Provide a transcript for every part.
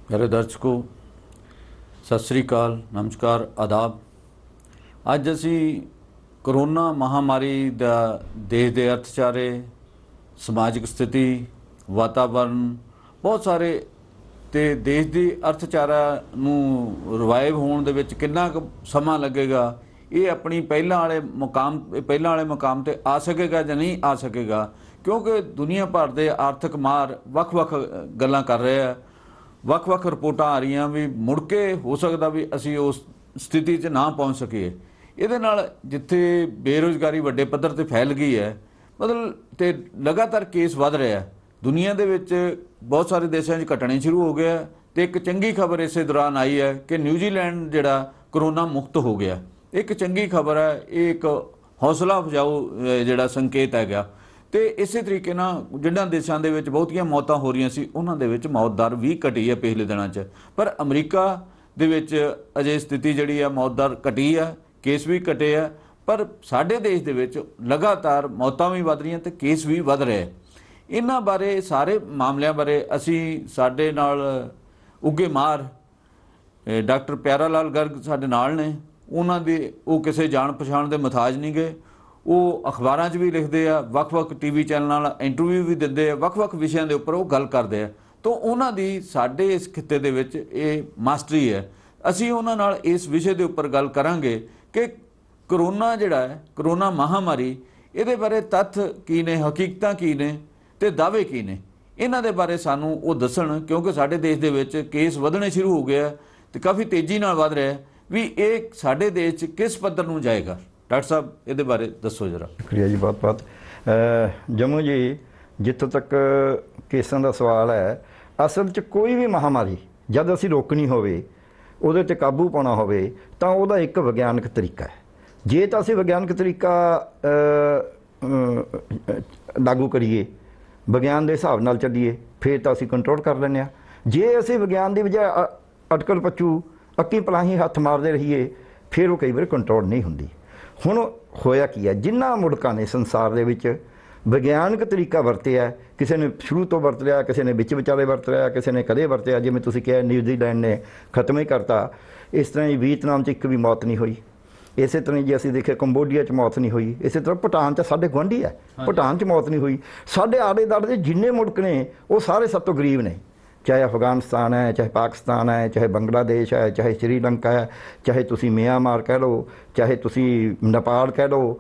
प्यारे दर्शकों, सत श्री अकाल, नमस्कार, आदाब। ਅੱਜ ਅਸੀਂ ਕਰੋਨਾ ਮਹਾਮਾਰੀ ਦਾ ਦੇਸ਼ ਦੇ ਅਰਥਚਾਰੇ, ਸਮਾਜਿਕ ਸਥਿਤੀ, ਵਾਤਾਵਰਨ, ਬਹੁਤ ਸਾਰੇ ਤੇ ਦੇਸ਼ ਦੀ ਅਰਥਚਾਰਾ ਨੂੰ ਰਿਵਾਈਵ ਹੋਣ ਦੇ ਵਿੱਚ ਕਿੰਨਾ ਕੁ ਸਮਾਂ ਲੱਗੇਗਾ, ਇਹ ਆਪਣੀ ਪਹਿਲਾਂ ਵਾਲੇ ਮੁਕਾਮ ਤੇ ਆ ਸਕੇਗਾ ਜਾਂ ਨਹੀਂ ਆ ਸਕੇਗਾ, ਕਿਉਂਕਿ ਦੁਨੀਆ ਭਰ ਦੇ ਆਰਥਿਕ ਮਾਹਰ ਵੱਖ-ਵੱਖ ਗੱਲਾਂ ਕਰ ਰਹੇ ਆ। ਵੱਖ-ਵੱਖ ਰਿਪੋਰਟਾਂ ਆ ਰਹੀਆਂ ਵੀ ਮੁੜ ਕੇ ਹੋ ਸਕਦਾ ਵੀ ਅਸੀਂ ਉਸ ਸਥਿਤੀ 'ਚ ਨਾ ਪਹੁੰਚ ਸਕੀਏ। ਇਹਦੇ ਨਾਲ ਜਿੱਥੇ ਬੇਰੁਜ਼ਗਾਰੀ ਵੱਡੇ ਪੱਧਰ ਤੇ ਫੈਲ ਗਈ ਹੈ, ਮਤਲਬ ਤੇ ਲਗਾਤਾਰ ਕੇਸ ਵੱਧ ਰਿਹਾ ਹੈ ਦੁਨੀਆ ਦੇ ਵਿੱਚ, ਬਹੁਤ ਸਾਰੇ ਦੇਸ਼ਾਂ 'ਚ ਘਟਣੇ ਸ਼ੁਰੂ ਹੋ ਗਿਆ। ਤੇ ਇੱਕ ਚੰਗੀ ਖਬਰ ਇਸੇ ਦੌਰਾਨ ਆਈ ਹੈ ਕਿ ਨਿਊਜ਼ੀਲੈਂਡ ਜਿਹੜਾ ਕਰੋਨਾ ਮੁਕਤ ਹੋ ਗਿਆ। ਇੱਕ ਚੰਗੀ ਖਬਰ ਹੈ, ਇਹ ਇੱਕ ਹੌਸਲਾ ਅਫਜ਼ਾਊ ਜਿਹੜਾ ਸੰਕੇਤ ਹੈਗਾ। ਤੇ ਇਸੇ ਤਰੀਕੇ ਨਾਲ ਜਿਨ੍ਹਾਂ ਦੇਸ਼ਾਂ ਦੇ ਵਿੱਚ ਬਹੁਤੀਆਂ ਮੌਤਾਂ ਹੋ ਰਹੀਆਂ ਸੀ, ਉਹਨਾਂ ਦੇ ਵਿੱਚ ਮੌਤ ਦਰ ਵੀ ਘਟੀ ਹੈ ਪਿਛਲੇ ਦਿਨਾਂ 'ਚ। ਪਰ ਅਮਰੀਕਾ ਦੇ ਵਿੱਚ ਅਜੇ ਸਥਿਤੀ ਜਿਹੜੀ ਆ, ਮੌਤ ਦਰ ਘਟੀ ਆ, ਕੇਸ ਵੀ ਘਟੇ ਆ। ਪਰ ਸਾਡੇ ਦੇਸ਼ ਦੇ ਵਿੱਚ ਲਗਾਤਾਰ ਮੌਤਾਂ ਵੀ ਵੱਧ ਰਹੀਆਂ ਤੇ ਕੇਸ ਵੀ ਵੱਧ ਰਹੇ। ਇਹਨਾਂ ਬਾਰੇ, ਸਾਰੇ ਮਾਮਲਿਆਂ ਬਾਰੇ ਅਸੀਂ ਸਾਡੇ ਨਾਲ ਉੱਘੇ ਮਾਹਰ ਡਾਕਟਰ ਪਿਆਰਾ ਲਾਲ ਗਰਗ ਸਾਡੇ ਨਾਲ ਨੇ। ਉਹਨਾਂ ਦੇ ਉਹ ਕਿਸੇ ਜਾਣ ਪਛਾਣ ਦੇ ਮੁਹਤਾਜ ਨਹੀਂ ਗਏ। ਉਹ ਅਖਬਾਰਾਂ 'ਚ ਵੀ ਲਿਖਦੇ ਆ, ਵੱਖ-ਵੱਖ ਟੀਵੀ ਚੈਨਲਾਂ ਨਾਲ ਇੰਟਰਵਿਊ ਵੀ ਦਿੰਦੇ ਆ, ਵੱਖ-ਵੱਖ ਵਿਸ਼ਿਆਂ ਦੇ ਉੱਪਰ ਉਹ ਗੱਲ ਕਰਦੇ ਆ। ਤਾਂ ਉਹਨਾਂ ਦੀ ਸਾਡੇ ਇਸ ਖਿੱਤੇ ਦੇ ਵਿੱਚ ਇਹ ਮਾਸਟਰੀ ਹੈ। ਅਸੀਂ ਉਹਨਾਂ ਨਾਲ ਇਸ ਵਿਸ਼ੇ ਦੇ ਉੱਪਰ ਗੱਲ ਕਰਾਂਗੇ ਕਿ ਕਰੋਨਾ ਜਿਹੜਾ ਹੈ, ਕਰੋਨਾ ਮਹਾਮਾਰੀ, ਇਹਦੇ ਬਾਰੇ ਤੱਥ ਕੀ ਨੇ, ਹਕੀਕਤਾਂ ਕੀ ਨੇ ਤੇ ਦਾਅਵੇ ਕੀ ਨੇ। ਇਹਨਾਂ ਦੇ ਬਾਰੇ ਸਾਨੂੰ ਉਹ ਦੱਸਣ, ਕਿਉਂਕਿ ਸਾਡੇ ਦੇਸ਼ ਦੇ ਵਿੱਚ ਕੇਸ ਵਧਣੇ ਸ਼ੁਰੂ ਹੋ ਗਏ ਤੇ ਕਾਫੀ ਤੇਜ਼ੀ ਨਾਲ ਵਧ ਰਿਹਾ ਵੀ ਇਹ ਸਾਡੇ ਦੇਸ਼ 'ਚ ਕਿਸ ਪੱਧਰ ਨੂੰ ਜਾਏਗਾ। ਡਾਕਟਰ ਸਾਹਿਬ, ਇਹਦੇ ਬਾਰੇ ਦੱਸੋ ਜਰਾ। ਸ਼ੁਕਰੀਆ ਜੀ, ਬਹੁਤ ਬਹੁਤ। ਜੰਮੂ ਜੀ, ਜਿੱਥੋਂ ਤੱਕ ਕੇਸਾਂ ਦਾ ਸਵਾਲ ਹੈ, ਅਸਲ 'ਚ ਕੋਈ ਵੀ ਮਹਾਮਾਰੀ ਜਦ ਅਸੀਂ ਰੋਕਣੀ ਹੋਵੇ, ਉਹਦੇ 'ਤੇ ਕਾਬੂ ਪਾਉਣਾ ਹੋਵੇ, ਤਾਂ ਉਹਦਾ ਇੱਕ ਵਿਗਿਆਨਕ ਤਰੀਕਾ ਹੈ। ਜੇ ਤਾਂ ਅਸੀਂ ਵਿਗਿਆਨਕ ਤਰੀਕਾ ਲਾਗੂ ਕਰੀਏ, ਵਿਗਿਆਨ ਦੇ ਹਿਸਾਬ ਨਾਲ ਚੱਲੀਏ, ਫਿਰ ਤਾਂ ਅਸੀਂ ਕੰਟਰੋਲ ਕਰ ਲੈਂਦੇ ਹਾਂ। ਜੇ ਅਸੀਂ ਵਿਗਿਆਨ ਦੀ ਬਜਾਏ ਅਟਕਲ ਪੱਚੂ, ਅੱਕੀ ਪਲਾਹੀ ਹੱਥ ਮਾਰਦੇ ਰਹੀਏ, ਫਿਰ ਉਹ ਕਈ ਵਾਰ ਕੰਟਰੋਲ ਨਹੀਂ ਹੁੰਦੀ। ਹੁਣ ਹੋਇਆ ਕੀ ਹੈ, ਜਿਨ੍ਹਾਂ ਮੁਲਕਾਂ ਨੇ ਸੰਸਾਰ ਦੇ ਵਿੱਚ ਵਿਗਿਆਨਕ ਤਰੀਕਾ ਵਰਤਿਆ, ਕਿਸੇ ਨੇ ਸ਼ੁਰੂ ਤੋਂ ਵਰਤ ਲਿਆ, ਕਿਸੇ ਨੇ ਵਿੱਚ ਵਿਚਾਲੇ ਵਰਤ ਲਿਆ, ਕਿਸੇ ਨੇ ਕਦੇ ਵਰਤਿਆ, ਜਿਵੇਂ ਤੁਸੀਂ ਕਿਹਾ ਨਿਊਜ਼ੀਲੈਂਡ ਨੇ ਖਤਮ ਹੀ ਕਰਤਾ। ਇਸ ਤਰ੍ਹਾਂ ਹੀ ਵੀਅਤਨਾਮ 'ਚ ਇੱਕ ਵੀ ਮੌਤ ਨਹੀਂ ਹੋਈ। ਇਸੇ ਤਰ੍ਹਾਂ ਜੇ ਅਸੀਂ ਦੇਖਿਆ ਕੰਬੋਡੀਆ 'ਚ ਮੌਤ ਨਹੀਂ ਹੋਈ। ਇਸੇ ਤਰ੍ਹਾਂ ਭੂਟਾਨ 'ਚ ਸਾਡੇ ਗੁਆਂਢੀ ਹੈ, ਭੂਟਾਨ 'ਚ ਮੌਤ ਨਹੀਂ ਹੋਈ। ਸਾਡੇ ਆਲੇ ਦੁਆਲੇ ਦੇ ਜਿੰਨੇ ਮੁਲਕ ਨੇ ਉਹ ਸਾਰੇ ਸਭ ਤੋਂ ਗਰੀਬ ਨੇ, ਚਾਹੇ ਅਫਗਾਨਿਸਤਾਨ ਹੈ, ਚਾਹੇ ਪਾਕਿਸਤਾਨ ਹੈ, ਚਾਹੇ ਬੰਗਲਾਦੇਸ਼ ਹੈ, ਚਾਹੇ ਸ਼੍ਰੀਲੰਕਾ ਹੈ, ਚਾਹੇ ਤੁਸੀਂ ਮਿਆਂਮਾਰ ਕਹਿ ਲਓ, ਚਾਹੇ ਤੁਸੀਂ ਨੇਪਾਲ ਕਹਿ ਲਓ,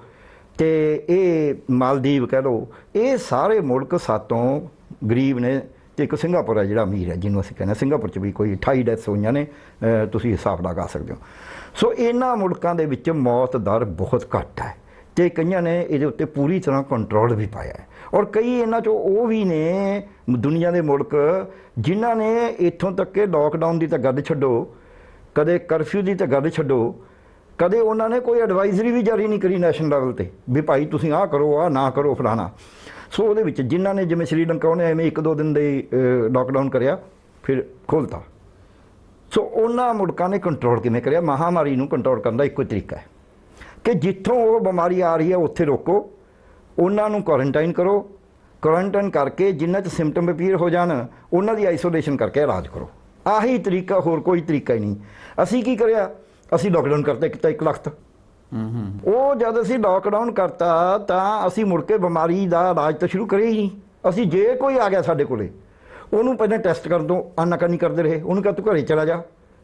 ਤੇ ਇਹ ਮਾਲਦੀਵ ਕਹਿ ਲਓ। ਇਹ ਸਾਰੇ ਮੁਲਕ ਸਾਤੋਂ ਗਰੀਬ ਨੇ। ਤੇ ਇੱਕ ਸਿੰਗਾਪੁਰ ਹੈ ਜਿਹੜਾ ਅਮੀਰ ਹੈ, ਜਿਹਨੂੰ ਅਸੀਂ ਕਹਿੰਦੇ। ਸਿੰਗਾਪੁਰ 'ਚ ਵੀ ਕੋਈ 28 ਡੈਥਸ ਹੋਈਆਂ ਨੇ, ਤੁਸੀਂ ਹਿਸਾਬ ਲਗਾ ਸਕਦੇ ਹੋ। ਸੋ ਇਹਨਾਂ ਮੁਲਕਾਂ ਦੇ ਵਿੱਚ ਮੌਤ ਦਰ ਬਹੁਤ ਘੱਟ ਹੈ ਅਤੇ ਕਈਆਂ ਨੇ ਇਹਦੇ ਉੱਤੇ ਪੂਰੀ ਤਰ੍ਹਾਂ ਕੰਟਰੋਲ ਵੀ ਪਾਇਆ ਹੈ। ਔਰ ਕਈ ਇਹਨਾਂ 'ਚੋਂ ਉਹ ਵੀ ਨੇ ਦੁਨੀਆ ਦੇ ਮੁਲਕ ਜਿਨ੍ਹਾਂ ਨੇ ਇੱਥੋਂ ਤੱਕ ਕਿ ਲੋਕਡਾਊਨ ਦੀ ਤਾਂ ਗੱਲ ਛੱਡੋ, ਕਦੇ ਕਰਫਿਊ ਦੀ ਤਾਂ ਗੱਲ ਛੱਡੋ, ਕਦੇ ਉਹਨਾਂ ਨੇ ਕੋਈ ਐਡਵਾਈਜ਼ਰੀ ਵੀ ਜਾਰੀ ਨਹੀਂ ਕਰੀ ਨੈਸ਼ਨਲ ਲੈਵਲ 'ਤੇ ਵੀ ਭਾਈ ਤੁਸੀਂ ਆਹ ਕਰੋ, ਆਹ ਨਾ ਕਰੋ, ਫਲਾਣਾ। ਸੋ ਉਹਦੇ ਵਿੱਚ ਜਿਨ੍ਹਾਂ ਨੇ, ਜਿਵੇਂ ਸ਼੍ਰੀਲੰਕਾ, ਉਹਨੇ ਐਵੇਂ 1-2 ਦਿਨ ਦੇ ਲੋਕਡਾਊਨ ਕਰਿਆ, ਫਿਰ ਖੋਲ੍ਹਤਾ। ਸੋ ਉਹਨਾਂ ਮੁਲਕਾਂ ਨੇ ਕੰਟਰੋਲ ਕਿਵੇਂ ਕਰਿਆ? ਮਹਾਮਾਰੀ ਨੂੰ ਕੰਟਰੋਲ ਕਰਨ ਦਾ ਇੱਕੋ ਹੀ ਤਰੀਕਾ ਹੈ ਕਿ ਜਿੱਥੋਂ ਉਹ ਬਿਮਾਰੀ ਆ ਰਹੀ ਹੈ ਉੱਥੇ ਰੋਕੋ, ਉਹਨਾਂ ਨੂੰ ਕੁਆਰੰਟਾਈਨ ਕਰੋ, ਕੁਆਰੰਟਾਈਨ ਕਰਕੇ ਜਿਨ੍ਹਾਂ 'ਚ ਸਿੰਪਟਮ ਅਪੀਅਰ ਹੋ ਜਾਣ ਉਹਨਾਂ ਦੀ ਆਈਸੋਲੇਸ਼ਨ ਕਰਕੇ ਇਲਾਜ ਕਰੋ। ਆਹੀ ਤਰੀਕਾ, ਹੋਰ ਕੋਈ ਤਰੀਕਾ ਹੀ ਨਹੀਂ। ਅਸੀਂ ਕੀ ਕਰਿਆ? ਅਸੀਂ ਲੋਕਡਾਊਨ ਕਰਤਾ ਕੀਤਾ 1 ਲੱਖ। ਉਹ ਜਦ ਅਸੀਂ ਲੋਕਡਾਊਨ ਕਰਤਾ ਤਾਂ ਅਸੀਂ ਮੁੜ ਕੇ ਬਿਮਾਰੀ ਦਾ ਇਲਾਜ ਤਾਂ ਸ਼ੁਰੂ ਕਰਿਆ ਹੀ ਨਹੀਂ। ਅਸੀਂ ਜੇ ਕੋਈ ਆ ਗਿਆ ਸਾਡੇ ਕੋਲੇ, ਉਹਨੂੰ ਪਹਿਲਾਂ ਟੈਸਟ ਕਰਨ ਤੋਂ ਆਨਾਕਾਨੀ ਕਰਦੇ ਰਹੇ। ਉਹਨੂੰ ਕਿਹਾ ਤੂੰ ਘਰੇ ਚਲਾ ਜਾ,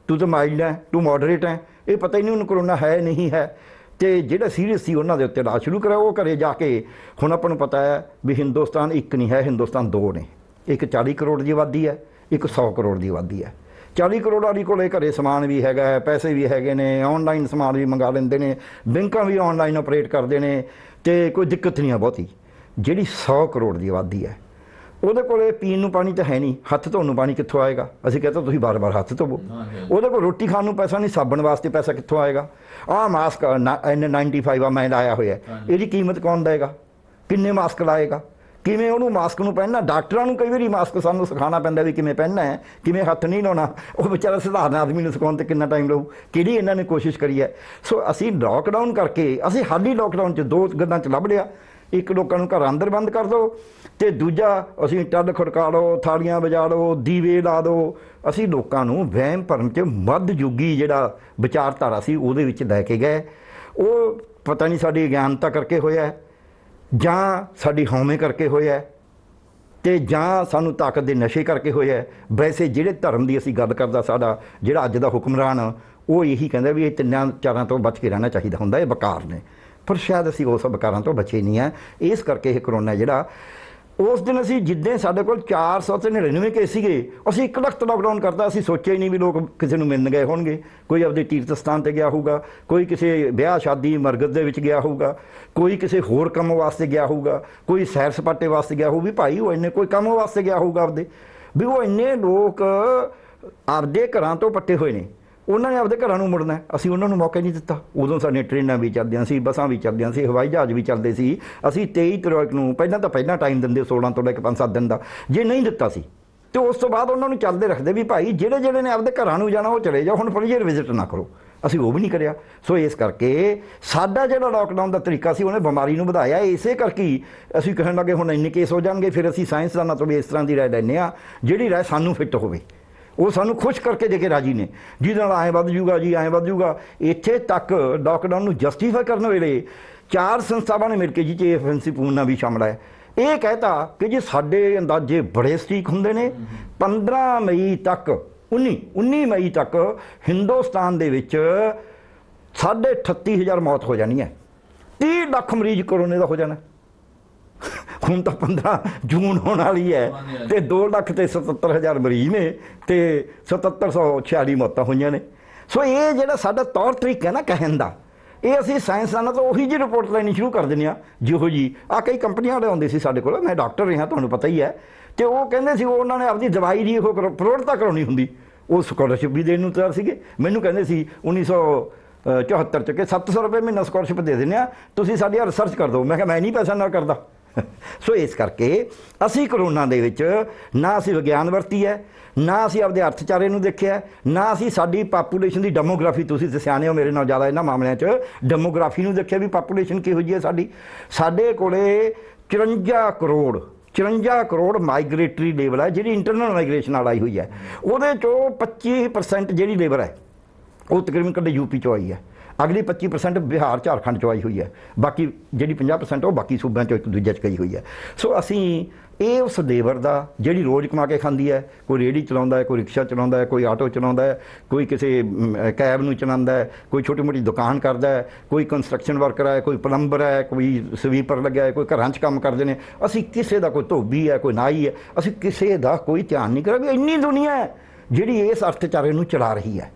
ਤੂੰ ਤਾਂ ਮਾਈਲਡ ਹੈ, ਤੂੰ ਮੋਡਰੇਟ ਹੈ, ਇਹ ਪਤਾ ਹੀ ਨਹੀਂ ਉਹਨੂੰ ਕਰੋਨਾ ਹੈ ਨਹੀਂ ਹੈ। ਅਤੇ ਜਿਹੜਾ ਸੀਰੀਅਸ ਸੀ ਉਹਨਾਂ ਦੇ ਉੱਤੇ ਇਲਾਜ ਸ਼ੁਰੂ ਕਰਿਆ। ਉਹ ਘਰੇ ਜਾ ਕੇ, ਹੁਣ ਆਪਾਂ ਨੂੰ ਪਤਾ ਹੈ ਵੀ ਹਿੰਦੁਸਤਾਨ ਇੱਕ ਨਹੀਂ ਹੈ, ਹਿੰਦੁਸਤਾਨ 2 ਨੇ। ਇੱਕ 40 ਕਰੋੜ ਦੀ ਆਬਾਦੀ ਹੈ, ਇੱਕ 100 ਕਰੋੜ ਦੀ ਆਬਾਦੀ ਹੈ। 40 ਕਰੋੜ ਵਾਲੀ ਕੋਲੇ ਘਰੇ ਸਮਾਨ ਵੀ ਹੈਗਾ, ਪੈਸੇ ਵੀ ਹੈਗੇ ਨੇ, ਔਨਲਾਈਨ ਸਮਾਨ ਵੀ ਮੰਗਾ ਲੈਂਦੇ ਨੇ, ਬੈਂਕਾਂ ਵੀ ਔਨਲਾਈਨ ਆਪਰੇਟ ਕਰਦੇ ਨੇ, ਅਤੇ ਕੋਈ ਦਿੱਕਤ ਨਹੀਂ ਆ ਬਹੁਤੀ। ਜਿਹੜੀ 100 ਕਰੋੜ ਦੀ ਆਬਾਦੀ ਹੈ, ਉਹਦੇ ਕੋਲ ਪੀਣ ਨੂੰ ਪਾਣੀ ਤਾਂ ਹੈ ਨਹੀਂ, ਹੱਥ ਧੋਣ ਨੂੰ ਪਾਣੀ ਕਿੱਥੋਂ ਆਏਗਾ? ਅਸੀਂ ਕਹਿੰਦੇ ਤੁਸੀਂ ਬਾਰ-ਬਾਰ ਹੱਥ ਧੋਵੋ। ਉਹਦੇ ਕੋਲ ਰੋਟੀ ਖਾਣ ਨੂੰ ਪੈਸਾ ਨਹੀਂ, ਸਾਬਣ ਵਾਸਤੇ ਪੈਸਾ ਕਿੱਥੋਂ ਆਏਗਾ? ਆਹ ਮਾਸਕ N95 ਆ ਮੈਂ ਲਾਇਆ ਹੋਇਆ, ਇਹਦੀ ਕੀਮਤ ਕੌਣ ਦੇਵੇਗਾ? ਕਿੰਨੇ ਮਾਸਕ ਲਾਏਗਾ? ਕਿਵੇਂ ਉਹਨੂੰ ਮਾਸਕ ਨੂੰ ਪਹਿਨਣਾ? ਡਾਕਟਰਾਂ ਨੂੰ ਕਈ ਵਾਰੀ ਮਾਸਕ ਸਾਨੂੰ ਸਿਖਾਉਣਾ ਪੈਂਦਾ ਵੀ ਕਿਵੇਂ ਪਹਿਨਣਾ ਹੈ, ਕਿਵੇਂ ਹੱਥ ਨਹੀਂ ਲਾਉਣਾ। ਉਹ ਵਿਚਾਰਾ ਸਧਾਰਨ ਆਦਮੀ ਨੂੰ ਸਿਖਾਉਣ 'ਤੇ ਕਿੰਨਾ ਟਾਈਮ ਲਊ? ਕਿਹੜੀ ਇਹਨਾਂ ਨੇ ਕੋਸ਼ਿਸ਼ ਕਰੀ ਹੈ। ਸੋ ਅਸੀਂ ਲੋਕਡਾਊਨ ਕਰਕੇ, ਅਸੀਂ ਹਾਲੀ ਲੋਕਡਾਊਨ 'ਚ 2 ਗੱਲਾਂ 'ਚ ਲੱਭ ਲਿਆ ਇੱਕ ਲੋਕਾਂ ਨੂੰ ਘਰਾਂ ਅੰਦਰ ਬੰਦ ਕਰ ਦਿਓ, ਤੇ ਦੂਜਾ ਅਸੀਂ ਟੱਲ ਖੜਕਾ ਲਓ, ਥਾਲੀਆਂ ਵਜਾ ਲਓ, ਦੀਵੇ ਲਾ ਦਿਓ। ਅਸੀਂ ਲੋਕਾਂ ਨੂੰ ਵਹਿਮ ਭਰਮ 'ਚ ਮੱਧਯੁਗੀ ਜਿਹੜਾ ਵਿਚਾਰਧਾਰਾ ਸੀ ਉਹਦੇ ਵਿੱਚ ਲੈ ਕੇ ਗਏ। ਉਹ ਪਤਾ ਨਹੀਂ ਸਾਡੀ ਅਗਿਆਨਤਾ ਕਰਕੇ ਹੋਇਆ ਜਾਂ ਸਾਡੀ ਹਉਮੈ ਕਰਕੇ ਹੋਇਆ, ਤੇ ਜਾਂ ਸਾਨੂੰ ਤਾਕਤ ਦੇ ਨਸ਼ੇ ਕਰਕੇ ਹੋਇਆ। ਵੈਸੇ ਜਿਹੜੇ ਧਰਮ ਦੀ ਅਸੀਂ ਗੱਲ ਕਰਦਾ, ਸਾਡਾ ਜਿਹੜਾ ਅੱਜ ਦਾ ਹੁਕਮਰਾਨ, ਉਹ ਇਹੀ ਕਹਿੰਦਾ ਵੀ ਇਹ ਤਿੰਨਾਂ ਚਾਰਾਂ ਤੋਂ ਬਚ ਕੇ ਰਹਿਣਾ ਚਾਹੀਦਾ ਹੁੰਦਾ, ਇਹ ਬਕਾਰ ਨੇ। ਪਰ ਸ਼ਾਇਦ ਅਸੀਂ ਉਸ ਬਕਾਰਾਂ ਤੋਂ ਬਚੇ ਨਹੀਂ ਹੈ। ਇਸ ਕਰਕੇ ਇਹ ਕਰੋਨਾ ਜਿਹੜਾ, ਉਸ ਦਿਨ ਅਸੀਂ ਜਿੱਦਾਂ ਸਾਡੇ ਕੋਲ 499 ਕੇਸ ਸੀਗੇ, ਅਸੀਂ 1 ਲੱਖ ਲਾਕਡਾਊਨ ਕਰਤਾ। ਅਸੀਂ ਸੋਚਿਆ ਹੀ ਨਹੀਂ ਵੀ ਲੋਕ ਕਿਸੇ ਨੂੰ ਮਿਲਣ ਗਏ ਹੋਣਗੇ। ਕੋਈ ਆਪਦੇ ਤੀਰਥ ਸਥਾਨ 'ਤੇ ਗਿਆ ਹੋਊਗਾ, ਕੋਈ ਕਿਸੇ ਵਿਆਹ ਸ਼ਾਦੀ ਮਰਗਤ ਦੇ ਵਿੱਚ ਗਿਆ ਹੋਊਗਾ, ਕੋਈ ਕਿਸੇ ਹੋਰ ਕੰਮ ਵਾਸਤੇ ਗਿਆ ਹੋਊਗਾ, ਕੋਈ ਸੈਰ ਸਪਾਟੇ ਵਾਸਤੇ ਗਿਆ ਹੋਊ ਵੀ ਭਾਈ ਉਹ ਇੰਨੇ, ਕੋਈ ਕੰਮ ਵਾਸਤੇ ਗਿਆ ਹੋਊਗਾ ਆਪਦੇ, ਵੀ ਉਹ ਇੰਨੇ ਲੋਕ ਆਪਦੇ ਘਰਾਂ ਤੋਂ ਪੱਟੇ ਹੋਏ ਨੇ, ਉਹਨਾਂ ਨੇ ਆਪਦੇ ਘਰਾਂ ਨੂੰ ਮੁੜਨਾ। ਅਸੀਂ ਉਹਨਾਂ ਨੂੰ ਮੌਕਾ ਨਹੀਂ ਦਿੱਤਾ। ਉਦੋਂ ਸਾਡੀਆਂ ਟ੍ਰੇਨਾਂ ਵੀ ਚੱਲਦੀਆਂ ਸੀ, ਬੱਸਾਂ ਵੀ ਚੱਲਦੀਆਂ ਸੀ, ਹਵਾਈ ਜਹਾਜ਼ ਵੀ ਚੱਲਦੇ ਸੀ। ਅਸੀਂ 23 ਤਰੀਕ ਨੂੰ ਪਹਿਲਾਂ ਟਾਈਮ ਦਿੰਦੇ 16 ਤੋਂ ਲੈ ਕੇ 5-7 ਦਿਨ ਦਾ, ਜੇ ਨਹੀਂ ਦਿੱਤਾ ਸੀ ਤੇ ਉਸ ਤੋਂ ਬਾਅਦ ਉਹਨਾਂ ਨੂੰ ਚੱਲਦੇ ਰੱਖਦੇ ਵੀ ਭਾਈ ਜਿਹੜੇ ਨੇ ਆਪਦੇ ਘਰਾਂ ਨੂੰ ਜਾਣਾ ਉਹ ਚਲੇ ਜਾਓ, ਹੁਣ ਫਲੀਅਰ ਵਿਜ਼ਿਟ ਨਾ ਕਰੋ। ਅਸੀਂ ਉਹ ਵੀ ਨਹੀਂ ਕਰਿਆ। ਸੋ ਇਸ ਕਰਕੇ ਸਾਡਾ ਜਿਹੜਾ ਲਾਕਡਾਊਨ ਦਾ ਤਰੀਕਾ ਸੀ ਉਹਨੇ ਬਿਮਾਰੀ ਨੂੰ ਵਧਾਇਆ। ਇਸੇ ਕਰਕੇ ਅਸੀਂ ਕਹਿਣ ਲੱਗੇ ਹੁਣ ਇੰਨੇ ਕੇਸ ਹੋ ਜਾਣਗੇ। ਫਿਰ ਅਸੀਂ ਸਾਇੰਸਦਾਨਾਂ ਤੋਂ ਵੀ ਇਸ ਤਰ੍ਹਾਂ ਦੀ ਰਾਏ ਲੈਂਦੇ ਹਾਂ ਜਿਹੜੀ ਰਾਏ ਸਾਨੂੰ ਫਿੱਟ ਹੋਵੇ, ਉਹ ਸਾਨੂੰ ਖੁਸ਼ ਕਰਕੇ ਦੇ ਕੇ ਰਾਜੀ ਨੇ, ਜਿਹਦੇ ਨਾਲ ਐਂ ਵੱਧ ਜੂਗਾ ਜੀ, ਐਂ ਵੱਧ ਜੂਗਾ। ਇੱਥੇ ਤੱਕ ਲਾਕਡਾਊਨ ਨੂੰ ਜਸਟੀਫਾਈ ਕਰਨ ਵੇਲੇ 4 ਸੰਸਥਾਵਾਂ ਨੇ ਮਿਲ ਕੇ, ਜੀ AFMC ਪੂਨਾ ਵੀ ਸ਼ਾਮਲ ਹੈ, ਇਹ ਕਹਿਤਾ ਕਿ ਜੀ ਸਾਡੇ ਅੰਦਾਜ਼ੇ ਬੜੇ ਸਟੀਕ ਹੁੰਦੇ ਨੇ। 15 ਮਈ ਤੱਕ 19 ਮਈ ਤੱਕ ਹਿੰਦੁਸਤਾਨ ਦੇ ਵਿੱਚ 38,500 ਮੌਤ ਹੋ ਜਾਣੀ ਹੈ। 30 ਲੱਖ ਮਰੀਜ਼ ਕੋਰੋਨਾ ਦਾ ਹੋ ਜਾਣਾ। ਹੁਣ ਤਾਂ 15 ਜੂਨ ਹੋਣ ਵਾਲੀ ਹੈ ਤੇ 2,77,000 ਮਰੀਜ਼ ਨੇ ਤੇ 7746 ਮੌਤਾਂ ਹੋਈਆਂ ਨੇ। ਸੋ ਇਹ ਜਿਹੜਾ ਸਾਡਾ ਤੌਰ ਤਰੀਕਾ ਹੈ ਨਾ ਕਹਿਣ ਦਾ, ਇਹ ਅਸੀਂ ਸਾਇੰਸਦਾਨਾਂ ਤੋਂ ਉਹੀ ਜਿਹੀ ਰਿਪੋਰਟ ਲੈਣੀ ਸ਼ੁਰੂ ਕਰ ਦਿੰਦੇ ਹਾਂ ਜਿਹੋ ਜੀ ਆ ਕਈ ਕੰਪਨੀਆਂ ਵਾਲੇ ਆਉਂਦੇ ਸੀ ਸਾਡੇ ਕੋਲ। ਮੈਂ ਡਾਕਟਰ ਰਿਹਾ, ਤੁਹਾਨੂੰ ਪਤਾ ਹੀ ਹੈ, ਤੇ ਉਹ ਕਹਿੰਦੇ ਸੀ ਉਹਨਾਂ ਨੇ ਆਪਣੀ ਦਵਾਈ ਦੀ ਉਹ ਪ੍ਰੋੜਤਾ ਕਰਾਉਣੀ ਹੁੰਦੀ, ਉਹ ਸਕਾਲਰਸ਼ਿਪ ਵੀ ਦੇਣ ਨੂੰ ਤਿਆਰ ਸੀਗੇ। ਮੈਨੂੰ ਕਹਿੰਦੇ ਸੀ 1974 'ਚ ਕਿ 700 ਰੁਪਏ ਮਹੀਨਾ ਸਕਾਲਰਸ਼ਿਪ ਦੇ ਦਿੰਦੇ ਆ, ਤੁਸੀਂ ਸਾਡੀ ਰਿਸਰਚ ਕਰ ਦਿਓ। ਮੈਂ ਕਿਹਾ ਮੈਂ ਨਹੀਂ ਪੈਸਾ ਨਾਲ ਕਰਦਾ। ਸੋ ਇਸ ਕਰਕੇ ਅਸੀਂ ਕਰੋਨਾ ਦੇ ਵਿੱਚ ਨਾ ਅਸੀਂ ਵਿਗਿਆਨ ਵਰਤੀ ਹੈ, ਨਾ ਅਸੀਂ ਆਪਦੇ ਅਰਥਚਾਰੇ ਨੂੰ ਦੇਖਿਆ, ਨਾ ਅਸੀਂ ਸਾਡੀ ਪਾਪੂਲੇਸ਼ਨ ਦੀ ਡੈਮੋਗ੍ਰਾਫੀ, ਤੁਸੀਂ ਸਿਆਣੇ ਹੋ ਮੇਰੇ ਨਾਲ ਜ਼ਿਆਦਾ ਇਹਨਾਂ ਮਾਮਲਿਆਂ 'ਚ, ਡੈਮੋਗ੍ਰਾਫੀ ਨੂੰ ਦੇਖਿਆ ਵੀ ਪਾਪੂਲੇਸ਼ਨ ਕਿਹੋ ਜਿਹੀ ਹੈ ਸਾਡੀ। ਸਾਡੇ ਕੋਲੇ 54 ਕਰੋੜ ਮਾਈਗ੍ਰੇਟਰੀ ਲੇਬਰ ਹੈ, ਜਿਹੜੀ ਇੰਟਰਨਲ ਮਾਈਗ੍ਰੇਸ਼ਨ ਨਾਲ ਆਈ ਹੋਈ ਹੈ। ਉਹਦੇ 'ਚੋਂ 25% ਜਿਹੜੀ ਲੇਬਰ ਹੈ ਉਹ ਤਕਰੀਬਨ ਕੱਢੇ ਯੂਪੀ 'ਚੋਂ ਆਈ ਹੈ, ਅਗਲੀ 25% ਬਿਹਾਰ ਝਾਰਖੰਡ 'ਚੋਂ ਆਈ ਹੋਈ ਹੈ, ਬਾਕੀ ਜਿਹੜੀ 50% ਉਹ ਬਾਕੀ ਸੂਬਿਆਂ 'ਚੋਂ ਇੱਕ ਦੂਜੇ 'ਚ ਗਈ ਹੋਈ ਹੈ। ਸੋ ਅਸੀਂ ਇਹ ਉਸ ਲੇਬਰ ਦਾ ਜਿਹੜੀ ਰੋਜ਼ ਕਮਾ ਕੇ ਖਾਂਦੀ ਹੈ, ਕੋਈ ਰੇਹੜੀ ਚਲਾਉਂਦਾ ਹੈ, ਕੋਈ ਰਿਕਸ਼ਾ ਚਲਾਉਂਦਾ ਹੈ, ਕੋਈ ਆਟੋ ਚਲਾਉਂਦਾ ਹੈ, ਕੋਈ ਕਿਸੇ ਕੈਬ ਨੂੰ ਚਲਾਉਂਦਾ ਹੈ, ਕੋਈ ਛੋਟੀ ਮੋਟੀ ਦੁਕਾਨ ਕਰਦਾ ਹੈ, ਕੋਈ ਕੰਸਟਰਕਸ਼ਨ ਵਰਕਰ ਹੈ, ਕੋਈ ਪਲੰਬਰ ਹੈ, ਕੋਈ ਸਵੀਪਰ ਲੱਗਿਆ ਹੈ, ਕੋਈ ਘਰਾਂ 'ਚ ਕੰਮ ਕਰਦੇ ਨੇ। ਅਸੀਂ ਕਿਸੇ ਦਾ ਕੋਈ ਧੋਬੀ ਹੈ, ਕੋਈ ਨਾਈ ਹੈ, ਅਸੀਂ ਕਿਸੇ ਦਾ ਕੋਈ ਧਿਆਨ ਨਹੀਂ ਕਰਿਆ ਵੀ ਇੰਨੀ ਦੁਨੀਆ ਹੈ ਜਿਹੜੀ ਇਸ ਅਰਥਚਾਰੇ ਨੂੰ ਚਲਾ ਰਹੀ ਹੈ।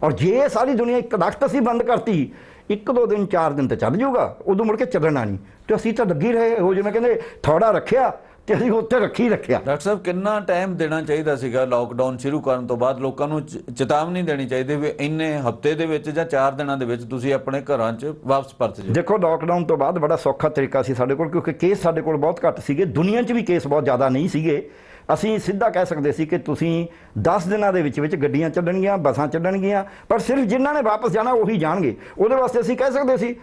ਔਰ ਜੇ ਸਾਰੀ ਦੁਨੀਆ ਇੱਕ ਦਖਤ ਅਸੀਂ ਬੰਦ ਕਰਤੀ, 1-2 ਦਿਨ 4 ਦਿਨ ਤਾਂ ਚੱਲ ਜਾਊਗਾ, ਉਦੋਂ ਮੁੜ ਕੇ ਚੱਲਣਾ ਨਹੀਂ। ਤੇ ਅਸੀਂ ਤਾਂ ਲੱਗੀ ਰਹੇ, ਉਹ ਜਿਵੇਂ ਕਹਿੰਦੇ ਥੋੜਾ ਰੱਖਿਆ ਤੇ ਅਸੀਂ ਉੱਥੇ ਰੱਖਿਆ। ਡਾਕਟਰ ਸਾਹਿਬ, ਕਿੰਨਾ ਟਾਈਮ ਦੇਣਾ ਚਾਹੀਦਾ ਸੀਗਾ ਲਾਕਡਾਊਨ ਸ਼ੁਰੂ ਕਰਨ ਤੋਂ ਬਾਅਦ? ਲੋਕਾਂ ਨੂੰ ਚੇਤਾਵਨੀ ਦੇਣੀ ਚਾਹੀਦੀ ਵੀ ਇੰਨੇ ਹਫ਼ਤੇ ਦੇ ਵਿੱਚ ਜਾਂ 4 ਦਿਨਾਂ ਦੇ ਵਿੱਚ ਤੁਸੀਂ ਆਪਣੇ ਘਰਾਂ 'ਚ ਵਾਪਸ ਪਰਤ ਜਾਓ। ਦੇਖੋ, ਲਾਕਡਾਊਨ ਤੋਂ ਬਾਅਦ ਬੜਾ ਸੌਖਾ ਤਰੀਕਾ ਸੀ ਸਾਡੇ ਕੋਲ, ਕਿਉਂਕਿ ਕੇਸ ਸਾਡੇ ਕੋਲ ਬਹੁਤ ਘੱਟ ਸੀਗੇ, ਦੁਨੀਆ 'ਚ ਵੀ ਕੇਸ ਬਹੁਤ ਜ਼ਿਆਦਾ ਨਹੀਂ ਸੀਗੇ। ਅਸੀਂ ਸਿੱਧਾ ਕਹਿ ਸਕਦੇ ਸੀ ਕਿ ਤੁਸੀਂ 10 ਦਿਨਾਂ ਦੇ ਵਿੱਚ ਗੱਡੀਆਂ ਚੱਲਣਗੀਆਂ, ਬੱਸਾਂ ਚੱਲਣਗੀਆਂ, ਪਰ ਸਿਰਫ ਜਿਨ੍ਹਾਂ ਨੇ ਵਾਪਸ ਜਾਣਾ ਉਹੀ ਜਾਣਗੇ। ਉਹਦੇ ਵਾਸਤੇ ਅਸੀਂ ਕਹਿ ਸਕਦੇ ਸੀ,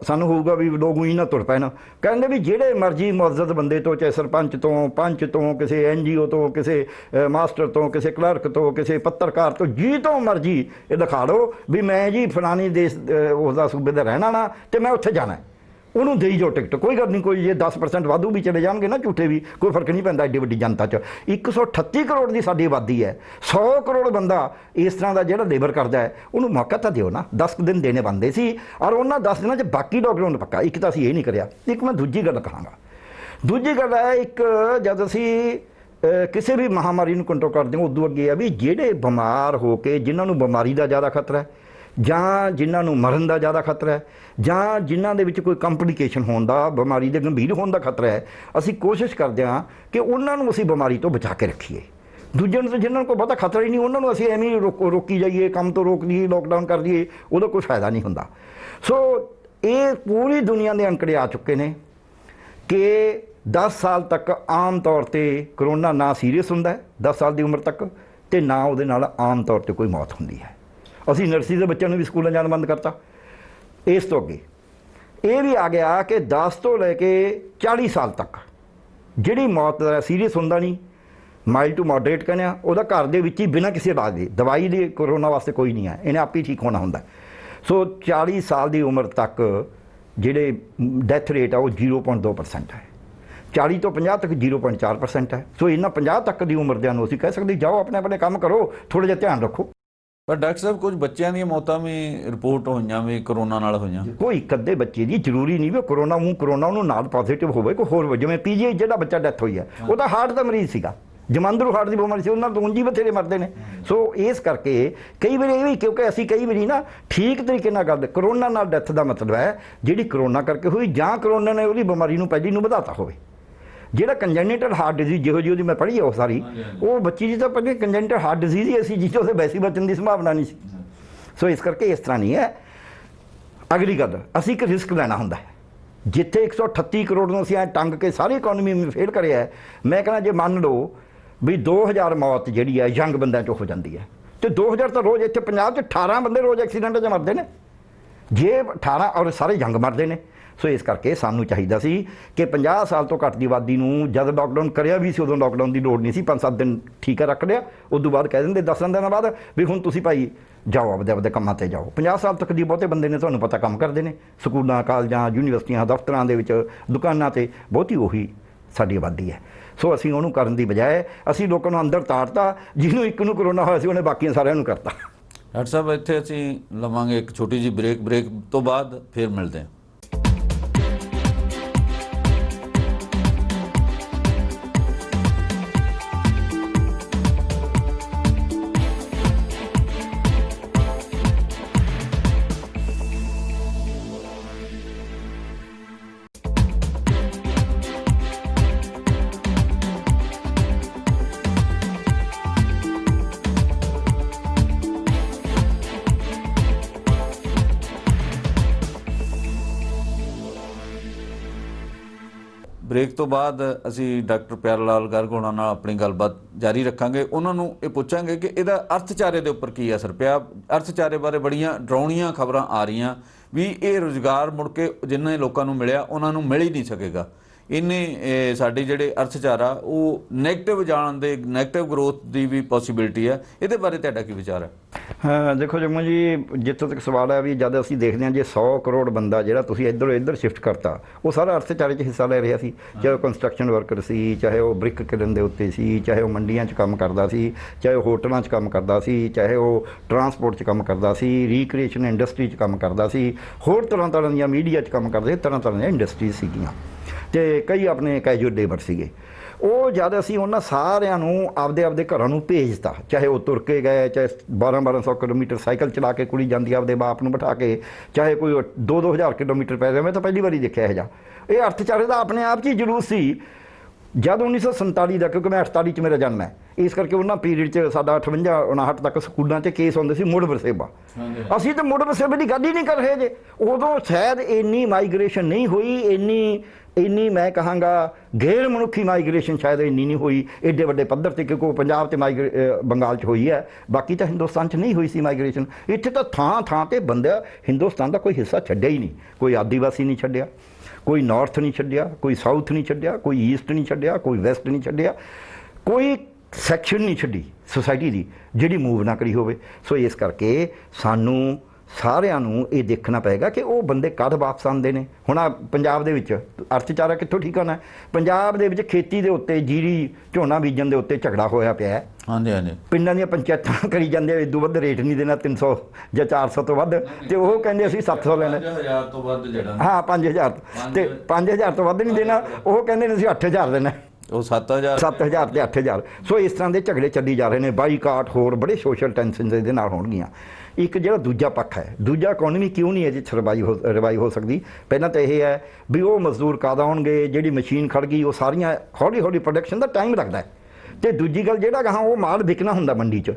ਸਾਨੂੰ ਹੋਊਗਾ ਵੀ ਲੋਕ ਹੀ ਨਾ ਤੁਰ ਪੈਣ। ਕਹਿੰਦੇ ਵੀ ਜਿਹੜੇ ਮਰਜ਼ੀ ਮੁਅੱਜ਼ਜ਼ ਬੰਦੇ ਤੋਂ, ਚਾਹੇ ਸਰਪੰਚ ਤੋਂ, ਪੰਚ ਤੋਂ, ਕਿਸੇ NGO ਤੋਂ, ਕਿਸੇ ਮਾਸਟਰ ਤੋਂ, ਕਿਸੇ ਕਲਰਕ ਤੋਂ, ਕਿਸੇ ਪੱਤਰਕਾਰ ਤੋਂ, ਜੀ ਤੋਂ ਮਰਜ਼ੀ ਇਹ ਦਿਖਾ ਦਿਓ ਵੀ ਮੈਂ ਜੀ ਫਲਾਣੀ ਦੇਸ਼ ਉਸਦਾ ਸੂਬੇ ਦਾ ਰਹਿਣਾ ਨਾ ਤੇ ਮੈਂ ਉੱਥੇ ਜਾਣਾ, ਉਹਨੂੰ ਦੇਈ ਜਾਓ ਟਿਕਟ, ਕੋਈ ਗੱਲ ਨਹੀਂ। ਕੋਈ ਜੇ 10% ਵਾਧੂ ਵੀ ਚਲੇ ਜਾਣਗੇ ਨਾ ਝੂਠੇ ਵੀ, ਕੋਈ ਫਰਕ ਨਹੀਂ ਪੈਂਦਾ ਐਡੀ ਵੱਡੀ ਜਨਤਾ 'ਚ। 138 ਕਰੋੜ ਦੀ ਸਾਡੀ ਆਬਾਦੀ ਹੈ, 100 ਕਰੋੜ ਬੰਦਾ ਇਸ ਤਰ੍ਹਾਂ ਦਾ ਜਿਹੜਾ ਲੇਬਰ ਕਰਦਾ ਹੈ, ਉਹਨੂੰ ਮੌਕਾ ਤਾਂ ਦਿਓ ਨਾ। 10 ਦਿਨ ਦੇਣੇ ਬਣਦੇ ਸੀ, ਔਰ ਉਹਨਾਂ 10 ਦਿਨਾਂ 'ਚ ਬਾਕੀ ਲਾਕਡਾਊਨ ਪੱਕਾ। ਇੱਕ ਤਾਂ ਅਸੀਂ ਇਹ ਨਹੀਂ ਕਰਿਆ। ਇੱਕ ਮੈਂ ਦੂਜੀ ਗੱਲ ਕਹਾਂਗਾ। ਦੂਜੀ ਗੱਲ ਹੈ, ਇੱਕ ਜਦ ਅਸੀਂ ਕਿਸੇ ਵੀ ਮਹਾਮਾਰੀ ਨੂੰ ਕੰਟਰੋਲ ਕਰਦੇ ਹਾਂ, ਉਦੋਂ ਅੱਗੇ ਆ ਵੀ ਜਿਹੜੇ ਬਿਮਾਰ ਹੋ ਕੇ ਜਿਨ੍ਹਾਂ ਨੂੰ ਬਿਮਾਰੀ ਦਾ ਜ਼ਿਆਦਾ ਖਤਰਾ ਹੈ, ਜਾਂ ਜਿਨ੍ਹਾਂ ਨੂੰ ਮਰਨ ਦਾ ਜ਼ਿਆਦਾ ਖਤਰਾ ਹੈ, ਜਾਂ ਜਿਨ੍ਹਾਂ ਦੇ ਵਿੱਚ ਕੋਈ ਕੰਪਲੀਕੇਸ਼ਨ ਹੋਣ ਦਾ, ਬਿਮਾਰੀ ਦੇ ਗੰਭੀਰ ਹੋਣ ਦਾ ਖਤਰਾ ਹੈ, ਅਸੀਂ ਕੋਸ਼ਿਸ਼ ਕਰਦੇ ਹਾਂ ਕਿ ਉਹਨਾਂ ਨੂੰ ਅਸੀਂ ਬਿਮਾਰੀ ਤੋਂ ਬਚਾ ਕੇ ਰੱਖੀਏ। ਦੂਜਿਆਂ ਨੂੰ ਜਿਨ੍ਹਾਂ ਨੂੰ ਕੋਈ ਬਹੁਤਾ ਖਤਰਾ ਹੀ ਨਹੀਂ, ਉਹਨਾਂ ਨੂੰ ਅਸੀਂ ਐਵੇਂ ਰੋਕੀ ਜਾਈਏ, ਕੰਮ ਤੋਂ ਰੋਕ ਲਈਏ, ਲੋਕਡਾਊਨ ਕਰ ਦਈਏ, ਉਹਦਾ ਕੋਈ ਫਾਇਦਾ ਨਹੀਂ ਹੁੰਦਾ। ਸੋ ਇਹ ਪੂਰੀ ਦੁਨੀਆ ਦੇ ਅੰਕੜੇ ਆ ਚੁੱਕੇ ਨੇ ਕਿ 10 ਸਾਲ ਤੱਕ ਆਮ ਤੌਰ 'ਤੇ ਕਰੋਨਾ ਨਾ ਸੀਰੀਅਸ ਹੁੰਦਾ ਹੈ, 10 ਸਾਲ ਦੀ ਉਮਰ ਤੱਕ, ਤੇ ਨਾ ਉਹਦੇ ਨਾਲ ਆਮ ਤੌਰ 'ਤੇ ਕੋਈ ਮੌਤ ਹੁੰਦੀ ਹੈ। ਅਸੀਂ ਨਰਸਰੀ ਦੇ ਬੱਚਿਆਂ ਨੂੰ ਵੀ ਸਕੂਲਾਂ ਜਾਣ ਬੰਦ ਕਰਤਾ। ਇਸ ਤੋਂ ਅੱਗੇ ਇਹ ਵੀ ਆ ਗਿਆ ਕਿ 10 ਤੋਂ ਲੈ ਕੇ 40 ਸਾਲ ਤੱਕ ਜਿਹੜੀ ਮੌਤ ਦਾ ਸੀਰੀਅਸ ਹੁੰਦਾ ਨਹੀਂ, ਮਾਈਲਡ ਟੂ ਮੋਡਰੇਟ ਕਹਿੰਦੇ ਆ, ਉਹਦਾ ਘਰ ਦੇ ਵਿੱਚ ਹੀ ਬਿਨਾਂ ਕਿਸੇ ਇਲਾਜ ਦੇ, ਦਵਾਈ ਦੀ ਕਰੋਨਾ ਵਾਸਤੇ ਕੋਈ ਨਹੀਂ ਹੈ, ਇਹਨੇ ਆਪੇ ਠੀਕ ਹੋਣਾ ਹੁੰਦਾ। ਸੋ 40 ਸਾਲ ਦੀ ਉਮਰ ਤੱਕ ਜਿਹੜੇ ਡੈਥ ਰੇਟ ਆ ਉਹ 0.2% ਹੈ। 40 ਤੋਂ 50 ਤੱਕ 0.4% ਹੈ। ਸੋ ਇਹਨਾਂ 50 ਤੱਕ ਦੀ ਉਮਰ ਦਿਆਂ ਨੂੰ ਅਸੀਂ ਕਹਿ ਸਕਦੇ ਜਾਓ ਆਪਣੇ ਆਪਣੇ ਕੰਮ ਕਰੋ, ਥੋੜ੍ਹਾ ਜਿਹਾ ਧਿਆਨ ਰੱਖੋ। ਪਰ ਡਾਕਟਰ ਸਾਹਿਬ ਕੁਝ ਬੱਚਿਆਂ ਦੀਆਂ ਮੌਤਾਂ ਵੀ ਰਿਪੋਰਟ ਹੋਈਆਂ ਵੀ ਕਰੋਨਾ ਨਾਲ ਹੋਈਆਂ। ਕੋਈ ਇੱਕ ਅੱਧੇ ਬੱਚੇ ਦੀ ਜ਼ਰੂਰੀ ਨਹੀਂ ਵੀ ਕਰੋਨਾ ਉਹਨੂੰ ਨਾਲ ਪੋਜ਼ਿਟਿਵ ਹੋਵੇ, ਕੋਈ ਹੋਰ ਜਿਵੇਂ ਪੀਜੀਆਈ ਜਿਹੜਾ ਬੱਚਾ ਡੈਥ ਹੋਈ ਹੈ ਉਹਦਾ ਹਾਰਟ ਦਾ ਮਰੀਜ਼ ਸੀਗਾ, ਜਮਾਂਦਰੂ ਹਾਰਟ ਦੀ ਬਿਮਾਰੀ ਸੀ, ਉਹਨਾਂ ਤੋਂ ਉਂਝ ਹੀ ਬਥੇਰੇ ਮਰਦੇ ਨੇ। ਸੋ ਇਸ ਕਰਕੇ ਕਈ ਵਾਰੀ ਇਹ ਵੀ, ਕਿਉਂਕਿ ਅਸੀਂ ਕਈ ਵਾਰੀ ਨਾ ਠੀਕ ਤਰੀਕੇ ਨਾਲ ਗੱਲ, ਕਰੋਨਾ ਨਾਲ ਡੈਥ ਦਾ ਮਤਲਬ ਹੈ ਜਿਹੜੀ ਕਰੋਨਾ ਕਰਕੇ ਹੋਈ ਜਾਂ ਕਰੋਨਾ ਨੇ ਉਹਦੀ ਬਿਮਾਰੀ ਨੂੰ ਪਹਿਲੀ ਨੂੰ ਵਧਾਤਾ ਹੋਵੇ। ਜਿਹੜਾ ਕੰਜੈਨੀਟਲ ਹਾਰਟ ਡਿਜ਼ੀਜ਼ ਜਿਹੋ ਜਿਹੀ ਉਹਦੀ ਮੈਂ ਪੜ੍ਹੀ ਹੈ ਉਹ ਸਾਰੀ, ਉਹ ਬੱਚੀ ਜੀ ਤਾਂ ਪਹਿਲੇ ਕੰਜੈਨੀਟਲ ਹਾਰਟ ਡਿਜ਼ੀਜ਼ ਹੀ ਐਸੀ ਜਿਹਦੇ ਉਹਦੇ ਵੈਸੇ ਬਚਣ ਦੀ ਸੰਭਾਵਨਾ ਨਹੀਂ ਸੀ। ਸੋ ਇਸ ਕਰਕੇ ਇਸ ਤਰ੍ਹਾਂ ਨਹੀਂ ਹੈ। ਅਗਲੀ ਗੱਲ, ਅਸੀਂ ਇੱਕ ਰਿਸਕ ਲੈਣਾ ਹੁੰਦਾ ਹੈ। ਜਿੱਥੇ 138 ਕਰੋੜ ਨੂੰ ਅਸੀਂ ਐਂ ਟੰਗ ਕੇ ਸਾਰੀ ਇਕੋਨਮੀ ਨੂੰ ਫੇਲ ਕਰਿਆ ਹੈ, ਮੈਂ ਕਹਿੰਦਾ ਜੇ ਮੰਨ ਲਓ ਵੀ 2000 ਮੌਤ ਜਿਹੜੀ ਹੈ ਯੰਗ ਬੰਦਿਆਂ 'ਚੋਂ ਹੋ ਜਾਂਦੀ ਹੈ, ਤੇ 2000 ਤਾਂ ਰੋਜ਼ ਇੱਥੇ ਪੰਜਾਬ 'ਚ 18 ਬੰਦੇ ਰੋਜ਼ ਐਕਸੀਡੈਂਟ 'ਚ ਮਰਦੇ ਨੇ, ਜੇ 18 ਔਰ ਸਾਰੇ ਯੰਗ ਮਰਦੇ ਨੇ। ਸੋ ਇਸ ਕਰਕੇ ਸਾਨੂੰ ਚਾਹੀਦਾ ਸੀ ਕਿ 50 ਸਾਲ ਤੋਂ ਘੱਟ ਦੀ ਆਬਾਦੀ ਨੂੰ, ਜਦ ਲਾਕਡਾਊਨ ਕਰਿਆ ਵੀ ਸੀ ਉਦੋਂ ਲਾਕਡਾਊਨ ਦੀ ਲੋੜ ਨਹੀਂ ਸੀ, 5-7 ਦਿਨ ਠੀਕ ਹੈ ਰੱਖ ਲਿਆ, ਉਦੋਂ ਬਾਅਦ ਕਹਿ ਦਿੰਦੇ 10 ਦਿਨਾਂ ਬਾਅਦ ਵੀ ਹੁਣ ਤੁਸੀਂ ਭਾਈ ਜਾਓ ਆਪਦੇ ਕੰਮਾਂ 'ਤੇ ਜਾਓ। 50 ਸਾਲ ਤੱਕ ਦੀ ਬਹੁਤੇ ਬੰਦੇ ਨੇ ਤੁਹਾਨੂੰ ਪਤਾ ਕੰਮ ਕਰਦੇ ਨੇ, ਸਕੂਲਾਂ, ਕਾਲਜਾਂ, ਯੂਨੀਵਰਸਿਟੀਆਂ, ਦਫ਼ਤਰਾਂ ਦੇ ਵਿੱਚ, ਦੁਕਾਨਾਂ 'ਤੇ ਬਹੁਤੀ ਉਹੀ ਸਾਡੀ ਆਬਾਦੀ ਹੈ। ਸੋ ਅਸੀਂ ਉਹਨੂੰ ਕਰਨ ਦੀ ਬਜਾਏ ਅਸੀਂ ਲੋਕਾਂ ਨੂੰ ਅੰਦਰ ਤਾੜਤਾ, ਜਿਹਨੂੰ ਇੱਕ ਨੂੰ ਕਰੋਨਾ ਹੋਇਆ ਸੀ ਉਹਨੇ ਬਾਕੀਆਂ ਸਾਰਿਆਂ ਨੂੰ ਕਰਤਾ। ਡਾਕਟਰ ਸਾਹਿਬ ਇੱਥੇ ਅਸੀਂ ਲਵਾਂਗੇ ਇੱਕ ਛੋਟੀ ਜਿਹੀ ਬ੍ਰੇਕ ਤੋਂ ਬਾਅਦ ਫਿਰ ਮਿਲਦੇ ਹਾਂ। ਬ੍ਰੇਕ ਤੋਂ ਬਾਅਦ ਅਸੀਂ ਡਾਕਟਰ ਪਿਆਰਾ ਲਾਲ ਗਰਗ ਹੋਣਾ ਨਾਲ ਆਪਣੀ ਗੱਲਬਾਤ ਜਾਰੀ ਰੱਖਾਂਗੇ। ਉਹਨਾਂ ਨੂੰ ਇਹ ਪੁੱਛਾਂਗੇ ਕਿ ਇਹਦਾ ਅਰਥਚਾਰੇ ਦੇ ਉੱਪਰ ਕੀ ਅਸਰ ਪਿਆ। ਅਰਥਚਾਰੇ ਬਾਰੇ ਬੜੀਆਂ ਡਰਾਉਣੀਆਂ ਖਬਰਾਂ ਆ ਰਹੀਆਂ ਵੀ ਇਹ ਰੁਜ਼ਗਾਰ ਮੁੜ ਕੇ ਜਿੰਨੇ ਲੋਕਾਂ ਨੂੰ ਮਿਲਿਆ ਉਹਨਾਂ ਨੂੰ ਮਿਲ ਹੀ ਨਹੀਂ ਸਕੇਗਾ। ਇਹਨੇ ਸਾਡੇ ਜਿਹੜੇ ਅਰਥਚਾਰਾ ਉਹ ਨੈਗੇਟਿਵ ਜਾਣ ਦੇ, ਨੈਗੇਟਿਵ ਗਰੋਥ ਦੀ ਵੀ ਪੋਸੀਬਿਲਿਟੀ ਹੈ। ਇਹਦੇ ਬਾਰੇ ਤੁਹਾਡਾ ਕੀ ਵਿਚਾਰ ਹੈ? ਹਾਂ ਦੇਖੋ ਜੰਮੂ ਜੀ, ਜਿੱਥੋਂ ਤੱਕ ਸਵਾਲ ਹੈ ਵੀ ਜਦ ਅਸੀਂ ਦੇਖਦੇ ਹਾਂ ਜੇ 100 ਕਰੋੜ ਬੰਦਾ ਜਿਹੜਾ ਤੁਸੀਂ ਇੱਧਰ ਸ਼ਿਫਟ ਕਰਤਾ, ਉਹ ਸਾਰਾ ਅਰਥਚਾਰੇ 'ਚ ਹਿੱਸਾ ਲੈ ਰਿਹਾ ਸੀ, ਚਾਹੇ ਉਹ ਕੰਸਟਰਕਸ਼ਨ ਵਰਕਰ ਸੀ, ਚਾਹੇ ਉਹ ਬ੍ਰਿਕ ਕਿਰਨ ਦੇ ਉੱਤੇ ਸੀ, ਚਾਹੇ ਉਹ ਮੰਡੀਆਂ 'ਚ ਕੰਮ ਕਰਦਾ ਸੀ, ਚਾਹੇ ਉਹ ਹੋਟਲਾਂ 'ਚ ਕੰਮ ਕਰਦਾ ਸੀ, ਚਾਹੇ ਉਹ ਟਰਾਂਸਪੋਰਟ 'ਚ ਕੰਮ ਕਰਦਾ ਸੀ, ਰੀਕ੍ਰੀਏਸ਼ਨ ਇੰਡਸਟਰੀ 'ਚ ਕੰਮ ਕਰਦਾ ਸੀ, ਹੋਰ ਤਰ੍ਹਾਂ ਦੀਆਂ ਮੀਡੀਆ 'ਚ ਕੰਮ ਕਰਦੇ, ਤਰ੍ਹਾਂ ਦੀਆਂ ਇੰਡਸਟਰੀਜ਼ ਸੀਗੀਆਂ, ਅਤੇ ਕਈ ਆਪਣੇ ਕੈਜੂਅਲ ਲੇਬਰ ਸੀਗੇ। ਉਹ ਜਦ ਅਸੀਂ ਉਹਨਾਂ ਸਾਰਿਆਂ ਨੂੰ ਆਪਦੇ ਘਰਾਂ ਨੂੰ ਭੇਜਤਾ, ਚਾਹੇ ਉਹ ਤੁਰ ਕੇ ਗਏ, ਚਾਹੇ 1200 ਕਿਲੋਮੀਟਰ ਸਾਈਕਲ ਚਲਾ ਕੇ ਕੁੜੀ ਜਾਂਦੀ ਆਪਦੇ ਬਾਪ ਨੂੰ ਬਿਠਾ ਕੇ, ਚਾਹੇ ਕੋਈ 2-2000 ਕਿਲੋਮੀਟਰ ਪੈ ਰਿਹਾ। ਮੈਂ ਤਾਂ ਪਹਿਲੀ ਵਾਰੀ ਦੇਖਿਆ ਇਹ ਜਿਹਾ। ਇਹ ਅਰਥਚਾਰੇ ਦਾ ਆਪਣੇ ਆਪ 'ਚ ਹੀ ਜਲੂਸ ਸੀ। ਜਦ 1947 ਦਾ, ਕਿਉਂਕਿ ਮੈਂ 48 'ਚ ਮੇਰਾ ਜਨਮ ਹੈ, ਇਸ ਕਰਕੇ ਉਹਨਾਂ ਪੀਰੀਅਡ 'ਚ ਸਾਡਾ 58-59 ਤੱਕ ਸਕੂਲਾਂ 'ਚ ਕੇਸ ਹੁੰਦੇ ਸੀ ਮੁੜ ਵਸੇਬਾ। ਅਸੀਂ ਤਾਂ ਮੁੜ ਵਸੇਬੇ ਦੀ ਗੱਲ ਹੀ ਨਹੀਂ ਕਰ ਰਹੇ ਜੇ। ਉਦੋਂ ਸ਼ਾਇਦ ਇੰਨੀ ਮਾਈਗ੍ਰੇਸ਼ਨ ਨਹੀਂ ਹੋਈ, ਇੰਨੀ ਮੈਂ ਕਹਾਂਗਾ ਗੈਰ ਮਨੁੱਖੀ ਮਾਈਗ੍ਰੇਸ਼ਨ ਸ਼ਾਇਦ ਇੰਨੀ ਨਹੀਂ ਹੋਈ ਏਡੇ ਵੱਡੇ ਪੱਧਰ 'ਤੇ, ਕਿਉਂਕਿ ਪੰਜਾਬ 'ਤੇ ਬੰਗਾਲ 'ਚ ਹੋਈ ਹੈ, ਬਾਕੀ ਤਾਂ ਹਿੰਦੁਸਤਾਨ 'ਚ ਨਹੀਂ ਹੋਈ ਸੀ ਮਾਈਗ੍ਰੇਸ਼ਨ। ਇੱਥੇ ਤਾਂ ਥਾਂ 'ਤੇ ਬੰਦਾ ਹਿੰਦੁਸਤਾਨ ਦਾ ਕੋਈ ਹਿੱਸਾ ਛੱਡਿਆ ਹੀ ਨਹੀਂ। ਕੋਈ ਆਦੀਵਾਸੀ ਨਹੀਂ ਛੱਡਿਆ, ਕੋਈ ਨਾਰਥ ਨਹੀਂ ਛੱਡਿਆ, ਕੋਈ ਸਾਊਥ ਨਹੀਂ ਛੱਡਿਆ, ਕੋਈ ਈਸਟ ਨਹੀਂ ਛੱਡਿਆ, ਕੋਈ ਵੈਸਟ ਨਹੀਂ ਛੱਡਿਆ, ਕੋਈ ਸੈਕਸ਼ਨ ਨਹੀਂ ਛੱਡੀ ਸੋਸਾਇਟੀ ਦੀ ਜਿਹੜੀ ਮੂਵ ਨਾ ਕਰੀ ਹੋਵੇ। ਸੋ ਇਸ ਕਰਕੇ ਸਾਨੂੰ ਸਾਰਿਆਂ ਨੂੰ ਇਹ ਦੇਖਣਾ ਪਏਗਾ ਕਿ ਉਹ ਬੰਦੇ ਕਦ ਵਾਪਸ ਆਉਂਦੇ ਨੇ। ਹੁਣ ਪੰਜਾਬ ਦੇ ਵਿੱਚ ਅਰਥਚਾਰਾ ਕਿੱਥੋਂ ਠੀਕ ਹੋਣਾ? ਪੰਜਾਬ ਦੇ ਵਿੱਚ ਖੇਤੀ ਦੇ ਉੱਤੇ, ਜੀਰੀ ਝੋਨਾ ਬੀਜਣ ਦੇ ਉੱਤੇ ਝਗੜਾ ਹੋਇਆ ਪਿਆ ਹੈ। ਹਾਂਜੀ। ਪਿੰਡਾਂ ਦੀਆਂ ਪੰਚਾਇਤਾਂ ਕਰੀ ਜਾਂਦੇ ਇਦੋਂ ਵੱਧ ਰੇਟ ਨਹੀਂ ਦੇਣਾ, 300 ਜਾਂ 400 ਤੋਂ ਵੱਧ, ਤੇ ਉਹ ਕਹਿੰਦੇ ਅਸੀਂ 700 ਲੈਣਾ। 5000 ਤੋਂ ਵੱਧ ਜਿਹੜਾ, ਹਾਂ 5000, ਤੇ 5000 ਤੋਂ ਵੱਧ ਨਹੀਂ ਦੇਣਾ, ਉਹ ਕਹਿੰਦੇ ਨੇ ਅਸੀਂ 8000 ਦੇਣਾ, ਉਹ 7000 ਤੇ 8000। ਸੋ ਇਸ ਤਰ੍ਹਾਂ ਦੇ ਝਗੜੇ ਚੱਲੀ ਜਾ ਰਹੇ ਨੇ, ਬਾਈਕਾਟ, ਹੋਰ ਬੜੇ ਸੋਸ਼ਲ ਟੈਂਸ਼ਨ ਇਹਦੇ ਨਾਲ ਹੋਣਗੀਆਂ। ਇੱਕ ਜਿਹੜਾ ਦੂਜਾ ਪੱਖ ਹੈ, ਦੂਜਾ ਇਕੋਨਮੀ ਕਿਉਂ ਨਹੀਂ ਇਹਦੇ 'ਚ ਰਿਵਾਈਵ ਹੋ ਸਕਦੀ? ਪਹਿਲਾਂ ਤਾਂ ਇਹ ਹੈ ਵੀ ਉਹ ਮਜ਼ਦੂਰ ਕਦ ਆਉਣਗੇ, ਜਿਹੜੀ ਮਸ਼ੀਨ ਖੜ ਗਈ, ਉਹ ਸਾਰੀਆਂ ਹੌਲੀ ਪ੍ਰੋਡਕਸ਼ਨ ਦਾ ਟਾਈਮ ਲੱਗਦਾ ਹੈ। ਅਤੇ ਦੂਜੀ ਗੱਲ, ਜਿਹੜਾ ਗਾਹਾਂ ਉਹ ਮਾਲ ਵਿਕਣਾ ਹੁੰਦਾ ਮੰਡੀ 'ਚ,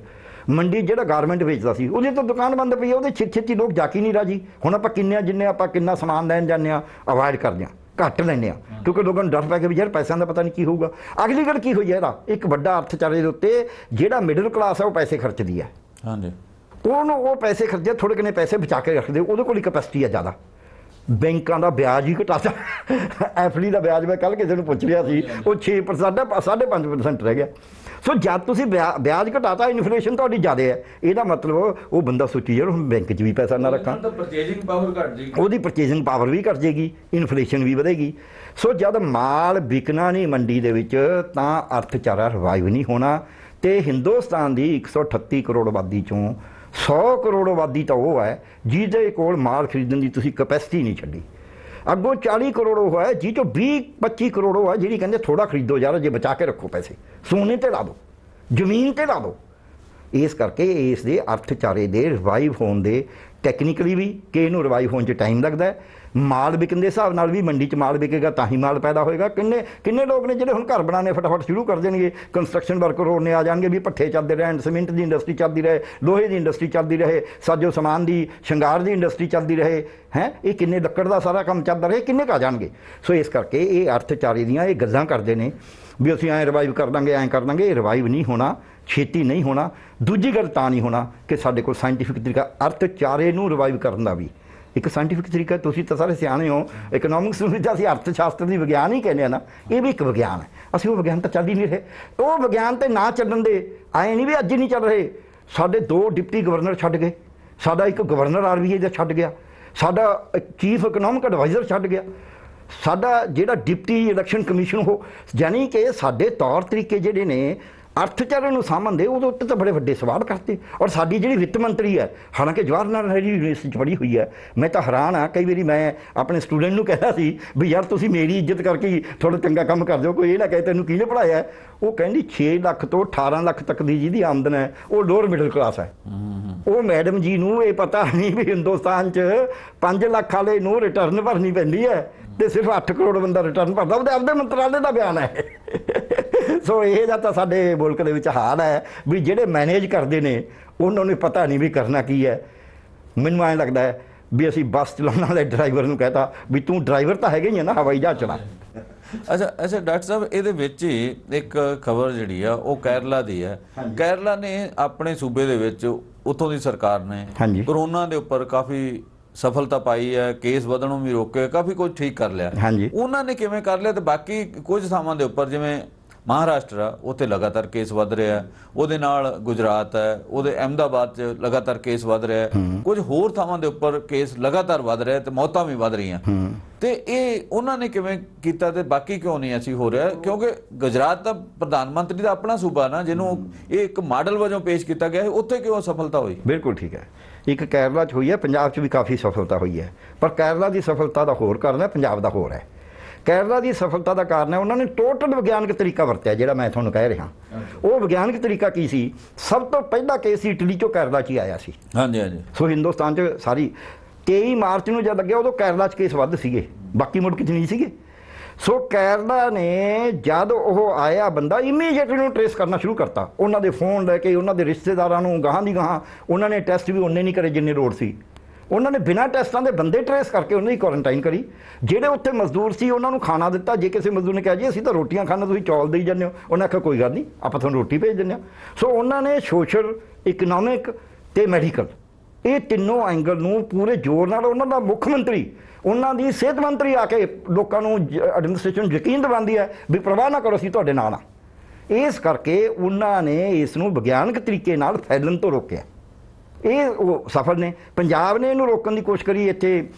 ਮੰਡੀ ਜਿਹੜਾ ਗਾਰਮੈਂਟ ਵੇਚਦਾ ਸੀ ਉਹਦੀ ਤਾਂ ਦੁਕਾਨ ਬੰਦ ਪਈ ਹੈ, ਉਹਦੇ ਛੇਤੀ ਲੋਕ ਜਾ ਕੇ ਨਹੀਂ ਰਾਜੀ। ਹੁਣ ਆਪਾਂ ਜਿੰਨੇ ਆਪਾਂ ਕਿੰਨਾ ਸਮਾਨ ਲੈਣ ਜਾਂਦੇ ਹਾਂ, ਅਵਾਇਡ ਕਰਦੇ ਹਾਂ, ਘੱਟ ਲੈਂਦੇ ਹਾਂ, ਕਿਉਂਕਿ ਲੋਕਾਂ ਨੂੰ ਡਰ ਪੈ ਕੇ ਵੀ ਯਾਰ ਪੈਸਿਆਂ ਦਾ ਪਤਾ ਨਹੀਂ ਕੀ ਹੋਊਗਾ। ਅਗਲੀ ਗੱਲ ਕੀ ਹੋਈ ਹੈ, ਇਹਦਾ ਇੱਕ ਵੱਡਾ ਅਰਥਚਾਰੇ ਦੇ ਉੱਤੇ ਜਿਹੜਾ ਮਿਡਲ ਕਲਾਸ ਹੈ ਉਹ ਪੈਸੇ ਖਰਚਦੀ ਹੈ। ਹਾਂਜੀ, ਉਹਨੂੰ ਉਹ ਪੈਸੇ ਖਰਚੇ, ਥੋੜ੍ਹੇ ਕਿੰਨੇ ਪੈਸੇ ਬਚਾ ਕੇ ਰੱਖਦੇ, ਉਹਦੇ ਕੋਲ ਕੈਪੈਸਿਟੀ ਹੈ ਜ਼ਿਆਦਾ। ਬੈਂਕਾਂ ਦਾ ਵਿਆਜ ਹੀ ਘਟਾਤਾ। ਐਫਡੀ ਦਾ ਵਿਆਜ ਮੈਂ ਕੱਲ੍ਹ ਕਿਸੇ ਨੂੰ ਪੁੱਛ ਰਿਹਾ ਸੀ, ਉਹ 6% 5.5% ਰਹਿ ਗਿਆ। ਸੋ ਜਦ ਤੁਸੀਂ ਵਿਆਜ ਘਟਾਤਾ, ਇਨਫਲੇਸ਼ਨ ਤੁਹਾਡੀ ਜ਼ਿਆਦਾ ਹੈ, ਇਹਦਾ ਮਤਲਬ ਉਹ ਬੰਦਾ ਸੋਚੀ ਯਾਰ ਹੁਣ ਬੈਂਕ 'ਚ ਵੀ ਪੈਸਾ ਨਾ ਰੱਖਾਂ, ਪਰਚੇਜ਼ਿੰਗ ਪਾਵਰ ਘਟ ਜਾਏਗੀ, ਉਹਦੀ ਪਰਚੇਜ਼ਿੰਗ ਪਾਵਰ ਵੀ ਘਟ ਜਾਏਗੀ, ਇਨਫਲੇਸ਼ਨ ਵੀ ਵਧੇਗੀ। ਸੋ ਜਦ ਮਾਲ ਵਿਕਣਾ ਨਹੀਂ ਮੰਡੀ ਦੇ ਵਿੱਚ ਤਾਂ ਅਰਥਚਾਰਾ ਰਿਵਾਈਵ ਨਹੀਂ ਹੋਣਾ। ਤੇ ਹਿੰਦੁਸਤਾਨ ਦੀ 138 ਕਰੋੜ ਆਬਾਦੀ ਚੋਂ 100 ਕਰੋੜ ਆਬਾਦੀ ਤਾਂ ਉਹ ਹੈ ਜਿਹਦੇ ਕੋਲ ਮਾਲ ਖਰੀਦਣ ਦੀ ਤੁਸੀਂ ਕਪੈਸਿਟੀ ਨਹੀਂ ਛੱਡੀ। ਅੱਗੋਂ 40 ਕਰੋੜ ਉਹ ਹੈ ਜਿਹ ਚੋਂ 20-25 ਕਰੋੜ ਉਹ ਹੈ ਜਿਹੜੀ ਕਹਿੰਦੇ ਥੋੜਾ ਖਰੀਦੋ ਯਾਰ, ਜੇ ਬਚਾ ਕੇ ਰੱਖੋ ਪੈਸੇ, ਸੋਨੇ ਤੇ ਲਾ ਦਿਓ, ਜ਼ਮੀਨ ਤੇ ਲਾ ਦਿਓ। ਇਸ ਕਰਕੇ ਇਸ ਦੇ ਅਰਥਚਾਰੇ ਦੇ ਰਿਵਾਈਵ ਹੋਣ ਦੇ ਟੈਕਨੀਕਲੀ ਵੀ ਕਿ ਇਹਨੂੰ ਰਿਵਾਈਵ ਹੋਣ 'ਚ ਟਾਈਮ ਲੱਗਦਾ ਹੈ। ਮਾਲ ਵਿਕਣ ਦੇ ਹਿਸਾਬ ਨਾਲ ਵੀ ਮੰਡੀ 'ਚ ਮਾਲ ਵਿਕੇਗਾ ਤਾਂ ਹੀ ਮਾਲ ਪੈਦਾ ਹੋਏਗਾ। ਕਿੰਨੇ ਲੋਕ ਨੇ ਜਿਹੜੇ ਹੁਣ ਘਰ ਬਣਾਉਣੇ ਫਟਾਫਟ ਸ਼ੁਰੂ ਕਰ ਦੇਣਗੇ, ਕੰਸਟਰਕਸ਼ਨ ਵਰਕਰ ਹੋਣੇ ਆ ਜਾਣਗੇ ਵੀ ਪੱਠੇ ਚੱਲਦੇ ਰਹਿਣ, ਸੀਮਿੰਟ ਦੀ ਇੰਡਸਟਰੀ ਚੱਲਦੀ ਰਹੇ, ਲੋਹੇ ਦੀ ਇੰਡਸਟਰੀ ਚੱਲਦੀ ਰਹੇ, ਸਾਜੋ ਸਮਾਨ ਦੀ ਸ਼ਿੰਗਾਰ ਦੀ ਇੰਡਸਟਰੀ ਚੱਲਦੀ ਰਹੇ ਹੈ। ਇਹ ਕਿੰਨੇ ਲੱਕੜ ਦਾ ਸਾਰਾ ਕੰਮ ਚੱਲਦਾ ਰਹੇ, ਕਿੰਨੇ ਕੁ ਆ ਜਾਣਗੇ। ਸੋ ਇਸ ਕਰਕੇ ਇਹ ਅਰਥਚਾਰੇ ਦੀਆਂ ਇਹ ਗੱਲਾਂ ਕਰਦੇ ਨੇ ਵੀ ਅਸੀਂ ਐਂ ਰਿਵਾਈਵ ਕਰ ਦਾਂਗੇ, ਐਂ ਕਰ ਦਾਂਗੇ। ਇਹ ਰਿਵਾਈਵ ਨਹੀਂ ਹੋਣਾ, ਛੇਤੀ ਨਹੀਂ ਹੋਣਾ। ਦੂਜੀ ਗੱਲ ਤਾਂ ਨਹੀਂ ਹੋਣਾ ਕਿ ਸਾਡੇ ਕੋਲ ਸਾਇੰਟੀਫਿਕ ਤਰੀਕਾ ਅਰਥਚਾਰੇ ਨੂੰ ਰਿਵਾਈਵ ਕਰਨ ਦਾ ਵੀ ਇੱਕ ਸਾਇੰਟੀਫਿਕ ਤਰੀਕਾ। ਤੁਸੀਂ ਤਾਂ ਸਾਰੇ ਸਿਆਣੇ ਹੋ, ਇਕਨੋਮਿਕਸ ਨੂੰ ਤਾਂ ਅਸੀਂ ਅਰਥ ਸ਼ਾਸਤਰ ਦੀ ਵਿਗਿਆਨ ਹੀ ਕਹਿੰਦੇ ਆ ਨਾ, ਇਹ ਵੀ ਇੱਕ ਵਿਗਿਆਨ ਹੈ। ਅਸੀਂ ਉਹ ਵਿਗਿਆਨ ਤਾਂ ਚੱਲ ਹੀ ਨਹੀਂ ਰਹੇ। ਉਹ ਵਿਗਿਆਨ ਤੇ ਨਾ ਚੱਲਣ ਦੇ ਆਏ ਨਹੀਂ ਵੀ ਅੱਜ ਹੀ ਨਹੀਂ ਚੱਲ ਰਹੇ। ਸਾਡੇ 2 ਡਿਪਟੀ ਗਵਰਨਰ ਛੱਡ ਗਏ, ਸਾਡਾ ਇੱਕ ਗਵਰਨਰ ਆਰਬੀਆਈ ਦਾ ਛੱਡ ਗਿਆ, ਸਾਡਾ ਚੀਫ ਇਕਨੋਮਿਕ ਐਡਵਾਈਜ਼ਰ ਛੱਡ ਗਿਆ, ਸਾਡਾ ਜਿਹੜਾ ਡਿਪਟੀ ਇਲੈਕਸ਼ਨ ਕਮਿਸ਼ਨ ਉਹ, ਯਾਨੀ ਕਿ ਸਾਡੇ ਤੌਰ ਤਰੀਕੇ ਜਿਹੜੇ ਨੇ ਅਰਥਚਾਰੇ ਨੂੰ ਸਾਂਭਣ ਦੇ ਉਹਦੇ ਉੱਤੇ ਤਾਂ ਬੜੇ ਵੱਡੇ ਸਵਾਲ ਕਰਤੇ। ਔਰ ਸਾਡੀ ਜਿਹੜੀ ਵਿੱਤ ਮੰਤਰੀ ਹੈ, ਹਾਲਾਂਕਿ ਜਵਾਹਰ ਲਾਲ ਨਹਿਰੂ ਯੂਨੀਵਰਸਿਟੀ 'ਚ ਪੜ੍ਹੀ ਹੋਈ ਹੈ, ਮੈਂ ਤਾਂ ਹੈਰਾਨ ਹਾਂ। ਕਈ ਵਾਰੀ ਮੈਂ ਆਪਣੇ ਸਟੂਡੈਂਟ ਨੂੰ ਕਹਿੰਦਾ ਸੀ ਵੀ ਯਾਰ ਤੁਸੀਂ ਮੇਰੀ ਇੱਜ਼ਤ ਕਰਕੇ ਹੀ ਥੋੜ੍ਹਾ ਚੰਗਾ ਕੰਮ ਕਰ ਦਿਓ, ਕੋਈ ਇਹ ਨਾ ਕਹੇ ਤੈਨੂੰ ਕਿਹਨੇ ਪੜ੍ਹਾਇਆ। ਉਹ ਕਹਿੰਦੀ 6 ਲੱਖ ਤੋਂ 18 ਲੱਖ ਤੱਕ ਦੀ ਜਿਹਦੀ ਆਮਦਨ ਹੈ ਉਹ ਲੋਅਰ ਮਿਡਲ ਕਲਾਸ ਹੈ। ਉਹ ਮੈਡਮ ਜੀ ਨੂੰ ਇਹ ਪਤਾ ਨਹੀਂ ਵੀ ਹਿੰਦੁਸਤਾਨ 'ਚ 5 ਲੱਖ ਵਾਲੇ ਨੂੰ ਰਿਟਰਨ ਭਰਨੀ ਪੈਂਦੀ ਹੈ ਤੇ ਸਿਰਫ 8 ਕਰੋੜ ਬੰਦਾ ਰਿਟਰਨ ਭਰਦਾ। ਉਹਦੇ ਆਪਦੇ ਮੰਤਰਾਲੇ ਦਾ ਬਿਆਨ ਹੈ। ਸੋ ਇਹ ਜਾਂ ਤਾਂ ਸਾਡੇ ਮੁਲਕ ਦੇ ਵਿੱਚ ਹਾਲ ਹੈ ਵੀ ਜਿਹੜੇ ਮੈਨੇਜ ਕਰਦੇ ਨੇ ਉਹਨਾਂ ਨੂੰ ਪਤਾ ਨਹੀਂ ਵੀ ਕਰਨਾ ਕੀ ਹੈ। ਮੈਨੂੰ ਐਂ ਲੱਗਦਾ ਹੈ ਵੀ ਅਸੀਂ ਬੱਸ ਚਲਾਉਣ ਵਾਲੇ ਡਰਾਈਵਰ ਨੂੰ ਕਹਿਤਾ ਵੀ ਤੂੰ ਡਰਾਈਵਰ ਤਾਂ ਹੈਗਾ ਹੀ ਹੈ ਨਾ, ਹਵਾਈ ਜਹਾਜ਼ ਚਲਾ। ਅੱਛਾ ਡਾਕਟਰ ਸਾਹਿਬ, ਇਹਦੇ ਵਿੱਚ ਹੀ ਇੱਕ ਖਬਰ ਜਿਹੜੀ ਆ ਉਹ ਕੇਰਲਾ ਦੀ ਹੈ। ਕੇਰਲਾ ਨੇ ਆਪਣੇ ਸੂਬੇ ਦੇ ਵਿੱਚ ਉੱਥੋਂ ਦੀ ਸਰਕਾਰ ਨੇ ਕਰੋਨਾ ਦੇ ਉੱਪਰ ਕਾਫੀ ਸਫਲਤਾ ਪਾਈ ਹੈ, ਕੇਸ ਵਧਣੋਂ ਵੀ ਰੋਕੇ, ਕਾਫੀ ਕੁਝ ਠੀਕ ਕਰ ਲਿਆ। ਉਹਨਾਂ ਨੇ ਕਿਵੇਂ ਕਰ ਲਿਆ ਤੇ ਬਾਕੀ ਕੁਝ ਥਾਵਾਂ ਦੇ ਉੱਪਰ ਜਿਵੇਂ ਮਹਾਰਾਸ਼ਟਰ ਆ, ਉੱਥੇ ਲਗਾਤਾਰ ਕੇਸ ਵੱਧ ਰਿਹਾ, ਉਹਦੇ ਨਾਲ ਗੁਜਰਾਤ ਹੈ, ਉਹਦੇ ਅਹਿਮਦਾਬਾਦ 'ਚ ਲਗਾਤਾਰ ਕੇਸ ਵੱਧ ਰਿਹਾ, ਕੁਝ ਹੋਰ ਥਾਵਾਂ ਦੇ ਉੱਪਰ ਕੇਸ ਲਗਾਤਾਰ ਵੱਧ ਰਿਹਾ ਤੇ ਮੌਤਾਂ ਵੀ ਵੱਧ ਰਹੀਆਂ। ਤੇ ਇਹ ਉਹਨਾਂ ਨੇ ਕਿਵੇਂ ਕੀਤਾ ਤੇ ਬਾਕੀ ਕਿਉਂ ਨਹੀਂ ਅਸੀਂ ਹੋ ਰਿਹਾ? ਕਿਉਂਕਿ ਗੁਜਰਾਤ ਦਾ ਪ੍ਰਧਾਨ ਮੰਤਰੀ ਦਾ ਆਪਣਾ ਸੂਬਾ ਨਾ, ਜਿਹਨੂੰ ਇਹ ਇੱਕ ਮਾਡਲ ਵਜੋਂ ਪੇਸ਼ ਕੀਤਾ ਗਿਆ, ਉੱਥੇ ਕਿਉਂ ਸਫਲਤਾ ਹੋਈ? ਬਿਲਕੁਲ ਠੀਕ ਹੈ। ਇੱਕ ਕੇਰਲਾ 'ਚ ਹੋਈ ਹੈ, ਪੰਜਾਬ 'ਚ ਵੀ ਕਾਫੀ ਸਫਲਤਾ ਹੋਈ ਹੈ, ਪਰ ਕੇਰਲਾ ਦੀ ਸਫਲਤਾ ਦਾ ਹੋਰ ਕਾਰਨ ਹੈ, ਪੰਜਾਬ ਦਾ ਹੋਰ ਹੈ। ਕੇਰਲਾ ਦੀ ਸਫਲਤਾ ਦਾ ਕਾਰਨ ਹੈ ਉਹਨਾਂ ਨੇ ਟੋਟਲ ਵਿਗਿਆਨਕ ਤਰੀਕਾ ਵਰਤਿਆ, ਜਿਹੜਾ ਮੈਂ ਤੁਹਾਨੂੰ ਕਹਿ ਰਿਹਾ। ਉਹ ਵਿਗਿਆਨਕ ਤਰੀਕਾ ਕੀ ਸੀ? ਸਭ ਤੋਂ ਪਹਿਲਾ ਕੇਸ ਇਟਲੀ 'ਚੋਂ ਕੇਰਲਾ 'ਚ ਹੀ ਆਇਆ ਸੀ। ਸੋ ਹਿੰਦੁਸਤਾਨ 'ਚ ਸਾਰੀ 23 ਮਾਰਚ ਨੂੰ ਜਦ ਲੱਗਿਆ ਉਦੋਂ ਕੇਰਲਾ 'ਚ ਕੇਸ ਵੱਧ ਸੀਗੇ, ਬਾਕੀ ਮੁਲਕ 'ਚ ਨਹੀਂ ਸੀਗੇ। ਸੋ ਕੇਰਲਾ ਨੇ ਜਦ ਉਹ ਆਇਆ ਬੰਦਾ ਇਮੀਡੀਏਟਲੀ ਨੂੰ ਟਰੇਸ ਕਰਨਾ ਸ਼ੁਰੂ ਕਰਤਾ। ਉਹਨਾਂ ਦੇ ਫੋਨ ਲੈ ਕੇ ਉਹਨਾਂ ਦੇ ਰਿਸ਼ਤੇਦਾਰਾਂ ਨੂੰ ਗਾਹਾਂ ਦੀ ਗਾਹਾਂ, ਉਹਨਾਂ ਨੇ ਟੈਸਟ ਵੀ ਉਹਨੇ ਨਹੀਂ ਕਰੇ ਜਿੰਨੇ ਲੋੜ ਸੀ। ਉਹਨਾਂ ਨੇ ਬਿਨਾਂ ਟੈਸਟਾਂ ਦੇ ਬੰਦੇ ਟਰੇਸ ਕਰਕੇ ਉਹਨਾਂ ਦੀ ਕੁਆਰੰਟਾਈਨ ਕਰੀ। ਜਿਹੜੇ ਉੱਥੇ ਮਜ਼ਦੂਰ ਸੀ ਉਹਨਾਂ ਨੂੰ ਖਾਣਾ ਦਿੱਤਾ। ਜੇ ਕਿਸੇ ਮਜ਼ਦੂਰ ਨੇ ਕਿਹਾ ਜੀ ਅਸੀਂ ਤਾਂ ਰੋਟੀਆਂ ਖਾਣਾ, ਤੁਸੀਂ ਚੌਲ ਦੇਈ ਜਾਂਦੇ ਹੋ, ਉਹਨਾਂ ਆਖਿਆ ਕੋਈ ਗੱਲ ਨਹੀਂ, ਆਪਾਂ ਤੁਹਾਨੂੰ ਰੋਟੀ ਭੇਜ ਦਿੰਦੇ ਹਾਂ। ਸੋ ਉਹਨਾਂ ਨੇ ਸੋਸ਼ਲ, ਇਕਨੋਮਿਕ ਤੇ ਮੈਡੀਕਲ, ਇਹ ਤਿੰਨੋਂ ਐਂਗਲ ਨੂੰ ਪੂਰੇ ਜ਼ੋਰ ਨਾਲ, ਉਹਨਾਂ ਦਾ ਮੁੱਖ ਮੰਤਰੀ, ਉਹਨਾਂ ਦੀ ਸਿਹਤ ਮੰਤਰੀ ਆ ਕੇ ਲੋਕਾਂ ਨੂੰ, ਐਡਮਿਨਿਸਟ੍ਰੇਸ਼ਨ ਯਕੀਨ ਦਿਵਾਉਂਦੀ ਹੈ ਵੀ ਪ੍ਰਵਾਹ ਨਾ ਕਰੋ, ਅਸੀਂ ਤੁਹਾਡੇ ਨਾਲ ਆ। ਇਸ ਕਰਕੇ ਉਹਨਾਂ ਨੇ ਇਸ ਨੂੰ ਵਿਗਿਆਨਕ ਤਰੀਕੇ ਨਾਲ ਫੈਲਣ ਤੋਂ ਰੋਕਿਆ। ਇਹ ਉਹ ਸਫਲ ਨੇ। ਪੰਜਾਬ ਨੇ ਇਹਨੂੰ ਰੋਕਣ ਦੀ ਕੋਸ਼ਿਸ਼ ਕਰੀ। ਇੱਥੇ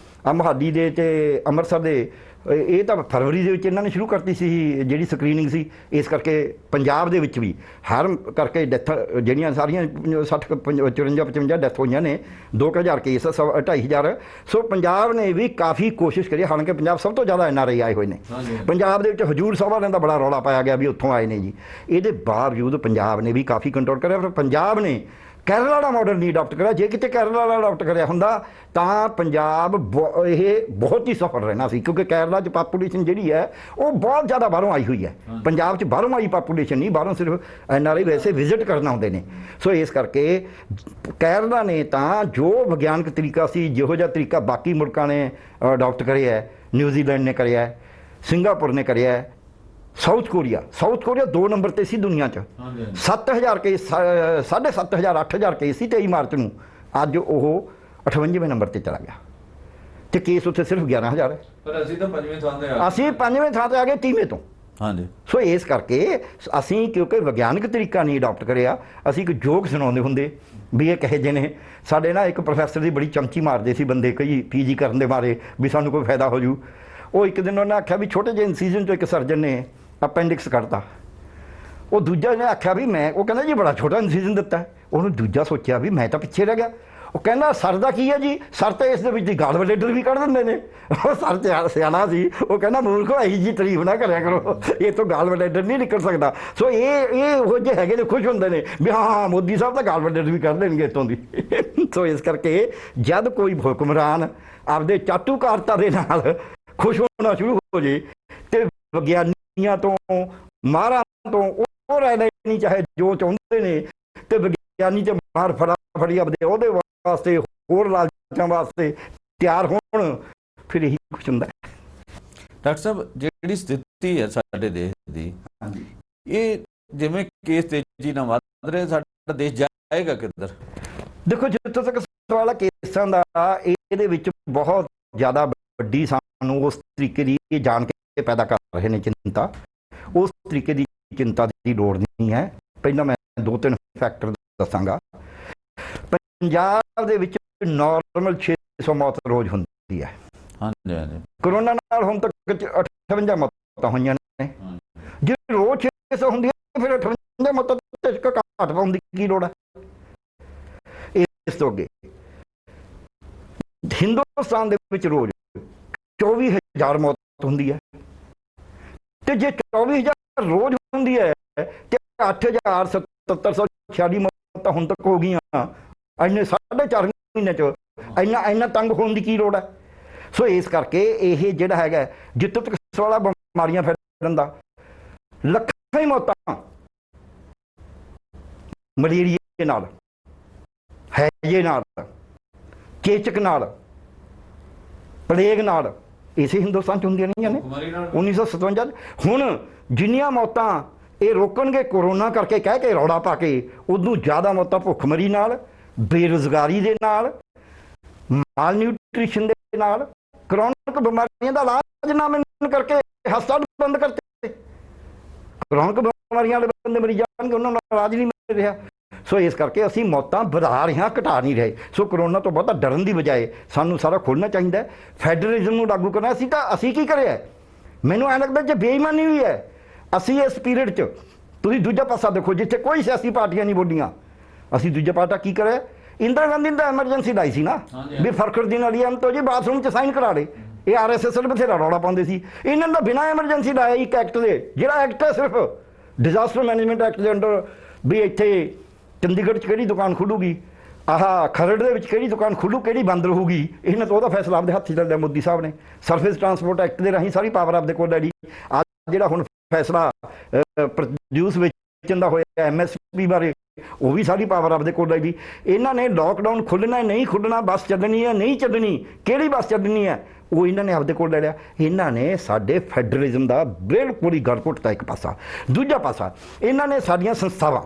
ਮੋਹਾਲੀ ਦੇ ਤੇ ਅੰਮ੍ਰਿਤਸਰ ਦੇ, ਇਹ ਤਾਂ ਫਰਵਰੀ ਦੇ ਵਿੱਚ ਇਹਨਾਂ ਨੇ ਸ਼ੁਰੂ ਕਰਤੀ ਸੀ ਜਿਹੜੀ ਸਕਰੀਨਿੰਗ ਸੀ। ਇਸ ਕਰਕੇ ਪੰਜਾਬ ਦੇ ਵਿੱਚ ਵੀ ਹਰ ਕਰਕੇ ਡੈਥ ਜਿਹੜੀਆਂ ਸਾਰੀਆਂ 60 54 55 ਡੈਥ ਹੋਈਆਂ ਨੇ, 2000 ਕੇਸ, 2500। ਸੋ ਪੰਜਾਬ ਨੇ ਵੀ ਕਾਫੀ ਕੋਸ਼ਿਸ਼ ਕਰੀ। ਹਾਲਾਂਕਿ ਪੰਜਾਬ ਸਭ ਤੋਂ ਜ਼ਿਆਦਾ NRI ਆਏ ਹੋਏ ਨੇ। ਪੰਜਾਬ ਦੇ ਵਿੱਚ ਹਜੂਰ ਸਾਹਿਬ ਵਾਲਿਆਂ ਦਾ ਬੜਾ ਰੌਲਾ ਪਾਇਆ ਗਿਆ ਵੀ ਉੱਥੋਂ ਆਏ ਨੇ ਜੀ। ਇਹਦੇ ਬਾਵਜੂਦ ਪੰਜਾਬ ਨੇ ਵੀ ਕਾਫੀ ਕੰਟਰੋਲ ਕਰਿਆ। ਪਰ ਪੰਜਾਬ ਨੇ ਕੇਰਲਾ ਵਾਲਾ ਮਾਡਲ ਨਹੀਂ ਅਡਾਪਟ ਕਰਿਆ। ਜੇ ਕਿਤੇ ਕੇਰਲਾ ਵਾਲਾ ਅਡਾਪਟ ਕਰਿਆ ਹੁੰਦਾ ਤਾਂ ਪੰਜਾਬ ਇਹ ਬਹੁਤ ਹੀ ਸਫਲ ਰਹਿਣਾ ਸੀ, ਕਿਉਂਕਿ ਕੇਰਲਾ 'ਚ ਪਾਪੂਲੇਸ਼ਨ ਜਿਹੜੀ ਹੈ ਉਹ ਬਹੁਤ ਜ਼ਿਆਦਾ ਬਾਹਰੋਂ ਆਈ ਹੋਈ ਹੈ। ਪੰਜਾਬ 'ਚ ਬਾਹਰੋਂ ਆਈ ਪਾਪੂਲੇਸ਼ਨ ਨਹੀਂ, ਬਾਹਰੋਂ ਸਿਰਫ NRI ਵੈਸੇ ਵਿਜ਼ਿਟ ਕਰਨ ਆਉਂਦੇ ਨੇ। ਸੋ ਇਸ ਕਰਕੇ ਕੇਰਲਾ ਨੇ ਤਾਂ ਜੋ ਵਿਗਿਆਨਕ ਤਰੀਕਾ ਸੀ, ਜਿਹੋ ਜਿਹਾ ਤਰੀਕਾ ਬਾਕੀ ਮੁਲਕਾਂ ਨੇ ਅਡਾਪਟ ਕਰਿਆ, ਨਿਊਜ਼ੀਲੈਂਡ ਨੇ ਕਰਿਆ, ਸਿੰਗਾਪੁਰ ਨੇ ਕਰਿਆ, ਸਾਊਥ ਕੋਰੀਆ 2 ਨੰਬਰ ਤੇ ਸੀ ਦੁਨੀਆ 'ਚ। 7000 ਕੇਸ, 7500 8000 ਕੇਸ ਸੀ 23 ਮਾਰਚ ਨੂੰ। ਅੱਜ ਉਹ 58ਵੇਂ ਨੰਬਰ ਤੇ ਚਲਾ ਗਿਆ। ਤੇ ਕੇਸ ਉੱਥੇ ਸਿਰਫ 11,000 ਹੈ। ਪਰ ਅਸੀਂ ਤਾਂ ਪੰਜਵੇਂ ਥਾਂ ਤੇ ਆ ਅਸੀਂ 5ਵੇਂ ਥਾਂ ਤੇ ਆ ਗਏ 30ਵੇਂ ਤੋਂ। ਹਾਂਜੀ। ਸੋ ਇਸ ਕਰਕੇ ਅਸੀਂ ਕਿਉਂਕਿ ਵਿਗਿਆਨਕ ਤਰੀਕਾ ਨਹੀਂ ਅਡਾਪਟ ਕਰਿਆ, ਅਸੀਂ ਇੱਕ ਜੋਕ ਸੁਣਾਉਂਦੇ ਹੁੰਦੇ ਵੀ ਇਹ ਕਹੇ ਜਿਹੇ ਨੇ। ਸਾਡੇ ਨਾ ਇੱਕ ਪ੍ਰੋਫੈਸਰ ਦੀ ਬੜੀ ਚਮਚੀ ਮਾਰਦੇ ਸੀ ਬੰਦੇ ਕਈ ਪੀਜੀ ਕਰਨ ਦੇ ਮਾਰੇ ਵੀ ਸਾਨੂੰ ਕੋਈ ਫਾਇਦਾ ਹੋ ਜੂ। ਉਹ ਇੱਕ ਦਿਨ ਉਹਨੇ ਆਖਿਆ ਵੀ ਛੋਟੇ ਜਿਹੇ ਇਨਸੀਜ਼ਨ ਤੋਂ ਇੱਕ ਸਰਜਨ ਨੇ ਅਪੈਂਡਿਕਸ ਕੱਢਤਾ। ਉਹ ਦੂਜਾ ਨੇ ਆਖਿਆ ਵੀ ਮੈਂ, ਉਹ ਕਹਿੰਦਾ ਜੀ ਬੜਾ ਛੋਟਾ ਇਨਸੀਜ਼ਨ ਦਿੱਤਾ। ਉਹਨੂੰ ਦੂਜਾ ਸੋਚਿਆ ਵੀ ਮੈਂ ਤਾਂ ਪਿੱਛੇ ਰਹਿ ਗਿਆ। ਉਹ ਕਹਿੰਦਾ ਸਰ ਦਾ ਕੀ ਹੈ ਜੀ, ਸਰ ਤਾਂ ਇਸ ਦੇ ਵਿੱਚ ਦੀ ਗਾਲ ਬਲੇਡਰ ਵੀ ਕੱਢ ਦਿੰਦੇ ਨੇ। ਉਹ ਸਰ ਸਿਆਣਾ ਸੀ, ਉਹ ਕਹਿੰਦਾ ਮੂਰਖੋ ਇਹੀ ਜੀ ਤਾਰੀਫ ਨਾ ਕਰਿਆ ਕਰੋ, ਇਹ ਤੋਂ ਗਾਲ ਬਲੇਡਰ ਨਹੀਂ ਨਿਕਲ ਸਕਦਾ। ਸੋ ਇਹ ਉਹ ਜਿਹੇ ਹੈਗੇ ਨੇ ਖੁਸ਼ ਹੁੰਦੇ ਨੇ ਵੀ ਹਾਂ ਮੋਦੀ ਸਾਹਿਬ ਤਾਂ ਗਾਲ ਬਲੇਡਰ ਵੀ ਕੱਢ ਦੇਣਗੇ ਇੱਥੋਂ ਦੀ। ਸੋ ਇਸ ਕਰਕੇ ਜਦ ਕੋਈ ਹੁਕਮਰਾਨ ਆਪਦੇ ਚਾਟੂਕਾਰਤਾ ਦੇ ਨਾਲ ਖੁਸ਼ ਹੋਣਾ ਸ਼ੁਰੂ ਹੋ ਜੇ ਤੇ ਵਿਗਿਆਨੀਆਂ ਤੋਂ ਮਾਹਰਾਂ ਤੋਂ ਉਹ ਰਹਿ ਨਹੀਂ ਚਾਹੇ ਜੋ ਚਾਹੁੰਦੇ ਨੇ, ਤੇ ਵਿਗਿਆਨੀ ਤੇ ਮਾਹਰ ਫਟਾਫਟ ਆਪਦੇ ਉਹਦੇ ਵਾਸਤੇ ਹੋਰ ਲਾਲਚਾਂ ਵਾਸਤੇ ਤਿਆਰ ਹੋਣ, ਫਿਰ ਇਹੀ ਕੁਛ ਹੁੰਦਾ। ਡਾਕਟਰ ਸਾਹਿਬ ਜਿਹੜੀ ਸਥਿਤੀ ਹੈ ਸਾਡੇ ਦੇਸ਼ ਦੀ, ਇਹ ਜਿਵੇਂ ਕੇਸ ਤੇਜ਼ੀ ਨਾਲ ਵੱਧ ਰਹੇ, ਸਾਡਾ ਦੇਸ਼ ਜਾਏਗਾ ਕਿੱਧਰ? ਦੇਖੋ ਜਿੱਥੋਂ ਤੱਕ ਸਵਾਲ ਹੈ ਕੇਸਾਂ ਦਾ, ਇਹਦੇ ਵਿੱਚ ਬਹੁਤ ਜ਼ਿਆਦਾ ਵੱਡੀ ਸਾਨੂੰ ਉਸ ਤਰੀਕੇ ਦੀ ਇਹ ਜਾਣ ਕੇ ਪੈਦਾ ਕਰ ਰਹੇ ਨੇ ਚਿੰਤਾ। ਉਸ ਤਰੀਕੇ ਦੀ ਚਿੰਤਾ ਦੀ ਲੋੜ ਨਹੀਂ ਹੈ। ਪਹਿਲਾਂ ਮੈਂ 2-3 ਫੈਕਟਰ ਦੱਸਾਂਗਾ। ਪੰਜਾਬ ਦੇ ਵਿੱਚ ਨਾਰਮਲ 600 ਮੌਤ ਰੋਜ਼ ਹੁੰਦੀ ਹੈ। ਹਾਂਜੀ ਹਾਂਜੀ। ਕਰੋਨਾ ਨਾਲ ਹੁਣ ਤੱਕ 58 ਮੌਤਾਂ ਹੋਈਆਂ ਨੇ। ਜੇ ਰੋਜ਼ 600 ਹੁੰਦੀ ਹੈ ਫਿਰ 58 ਮੌਤਾਂ ਤੇ ਘੱਟ ਪਾਉਣ ਦੀ ਕੀ ਲੋੜ ਹੈ? ਇਸ ਤੋਂ ਅੱਗੇ ਹਿੰਦੁਸਤਾਨ ਦੇ ਵਿੱਚ ਰੋਜ਼ 24,000 ਮੌਤ ਹੁੰਦੀ ਹੈ, ਤੇ ਜੇ 24,000 ਰੋਜ਼ ਹੁੰਦੀ ਹੈ ਤੇ 8,7746 ਮੌਤਾਂ ਹੁਣ ਤੱਕ ਹੋ ਗਈਆਂ। ਇੰਨੇ 4.5 ਮਹੀਨੇ ਚ ਇੰਨਾ ਤੰਗ ਹੋਣ ਦੀ ਕੀ ਲੋੜ ਹੈ? ਸੋ ਇਸ ਕਰਕੇ ਇਹ ਜਿਹੜਾ ਹੈਗਾ ਜਿੱਥੋਂ ਤੱਕ ਸਵਾਲ ਬਿਮਾਰੀਆਂ ਫੈਲਣ ਦਾ, ਲੱਖਾਂ ਹੀ ਮੌਤਾਂ ਮਲੇਰੀਏ ਨਾਲ, ਹੈਜੇ ਨਾਲ, ਚੇਚਕ ਨਾਲ, ਪਲੇਗ ਨਾਲ ਇਸੇ ਹਿੰਦੁਸਤਾਨ ਚ ਹੁੰਦੀਆਂ ਨਹੀਂ ਨੇ 1957। ਹੁਣ ਜਿੰਨੀਆਂ ਮੌਤਾਂ ਇਹ ਰੋਕਣਗੇ ਕੋਰੋਨਾ ਕਰਕੇ ਕਹਿ ਕੇ ਰੌਲਾ ਪਾ ਕੇ, ਉਦੋਂ ਜ਼ਿਆਦਾ ਮੌਤਾਂ ਭੁੱਖਮਰੀ ਨਾਲ, ਬੇਰੁਜ਼ਗਾਰੀ ਦੇ ਨਾਲ, ਮਾਲ ਨਿਊਟ੍ਰੀਸ਼ਨ ਦੇ ਨਾਲ, ਕਰੋਨਿਕ ਬਿਮਾਰੀਆਂ ਦਾ ਇਲਾਜ ਨਾ ਮਿਲਣ ਕਰਕੇ ਹਸਪਤਾਲ ਬੰਦ ਕਰਤੇ। ਕਰੋਨਿਕ ਬਿਮਾਰੀਆਂ ਵਾਲੇ ਬੰਦੇ ਮਰੀ ਜਾਣਗੇ, ਉਹਨਾਂ ਨੂੰ ਇਲਾਜ ਨਹੀਂ ਮਿਲ ਰਿਹਾ। ਸੋ ਇਸ ਕਰਕੇ ਅਸੀਂ ਮੌਤਾਂ ਵਧਾ ਰਹੇ ਹਾਂ, ਘਟਾ ਨਹੀਂ ਰਹੇ। ਸੋ ਕਰੋਨਾ ਤੋਂ ਬਹੁਤਾ ਡਰਨ ਦੀ ਬਜਾਏ ਸਾਨੂੰ ਸਾਰਾ ਖੋਲ੍ਹਣਾ ਚਾਹੀਦਾ, ਫੈਡਰਲਿਜ਼ਮ ਨੂੰ ਲਾਗੂ ਕਰਨਾ। ਅਸੀਂ ਕੀ ਕਰਿਆ? ਮੈਨੂੰ ਐਂ ਲੱਗਦਾ ਜੇ ਬੇਈਮਾਨੀ ਵੀ ਹੈ। ਅਸੀਂ ਇਸ ਪੀਰੀਅਡ 'ਚ, ਤੁਸੀਂ ਦੂਜਾ ਪਾਸਾ ਦੇਖੋ ਜਿੱਥੇ ਕੋਈ ਸਿਆਸੀ ਪਾਰਟੀਆਂ ਨਹੀਂ ਬੋਲੀਆਂ, ਅਸੀਂ ਦੂਜਾ ਪਾਸਾ ਕੀ ਕਰਿਆ? ਇੰਦਰਾ ਗਾਂਧੀ ਨੇ ਤਾਂ ਐਮਰਜੈਂਸੀ ਲਾਈ ਸੀ ਨਾ ਵੀ ਫਖਰੁਦੀਨ ਅਲੀ ਅਹਿਮਦ ਤੋਂ ਜੀ ਬਾਥਰੂਮ 'ਚ ਸਾਈਨ ਕਰਾ ਲਏ। ਇਹ RSS ਨੂੰ ਬਥੇਰਾ ਰੌਲਾ ਪਾਉਂਦੇ ਸੀ। ਇਹਨਾਂ ਦਾ ਬਿਨਾਂ ਐਮਰਜੈਂਸੀ ਲਾਇਆ ਇੱਕ ਐਕਟ ਦੇ, ਜਿਹੜਾ ਐਕਟ ਹੈ ਸਿਰਫ ਡਿਜ਼ਾਸਟਰ ਮੈਨੇਜਮੈਂਟ ਐਕਟ ਦੇ ਅੰਡਰ, ਵੀ ਇੱਥੇ ਚੰਡੀਗੜ੍ਹ 'ਚ ਕਿਹੜੀ ਦੁਕਾਨ ਖੁੱਲੂਗੀ, ਆਹ ਖਰੜ ਦੇ ਵਿੱਚ ਕਿਹੜੀ ਦੁਕਾਨ ਖੁੱਲੂ, ਕਿਹੜੀ ਬੰਦ ਰਹੂਗੀ, ਇਹਨਾਂ ਤੋਂ ਉਹਦਾ ਫੈਸਲਾ ਆਪਦੇ ਹੱਥ 'ਚ ਲੈ ਲਿਆ ਮੋਦੀ ਸਾਹਿਬ ਨੇ। ਸਰਫੇਸ ਟਰਾਂਸਪੋਰਟ ਐਕਟ ਦੇ ਰਾਹੀਂ ਸਾਰੀ ਪਾਵਰ ਆਪਦੇ ਕੋਲ ਲੈ ਲਈ। ਆ ਜਿਹੜਾ ਹੁਣ ਫੈਸਲਾ ਪ੍ਰੋਡਿਊਸ ਵੇਚਣ ਦਾ ਹੋਇਆ MSP ਬਾਰੇ, ਉਹ ਵੀ ਸਾਰੀ ਪਾਵਰ ਆਪਦੇ ਕੋਲ ਲੈ ਲਈ। ਇਹਨਾਂ ਨੇ ਲੋਕਡਾਊਨ ਖੁੱਲ੍ਹਣਾ ਨਹੀਂ ਖੁੱਲ੍ਹਣਾ, ਬੱਸ ਚੱਲਣੀ ਹੈ ਨਹੀਂ ਚੱਲਣੀ, ਕਿਹੜੀ ਬੱਸ ਚੱਲਣੀ ਹੈ, ਉਹ ਇਹਨਾਂ ਨੇ ਆਪਦੇ ਕੋਲ ਲੈ ਲਿਆ। ਇਹਨਾਂ ਨੇ ਸਾਡੇ ਫੈਡਰਲਿਜ਼ਮ ਦਾ ਬਿਲਕੁਲ ਹੀ ਗਲ ਘੁੱਟਤਾ ਇੱਕ ਪਾਸਾ। ਦੂਜਾ ਪਾਸਾ, ਇਹਨਾਂ ਨੇ ਸਾਡੀਆਂ ਸੰਸਥਾਵਾਂ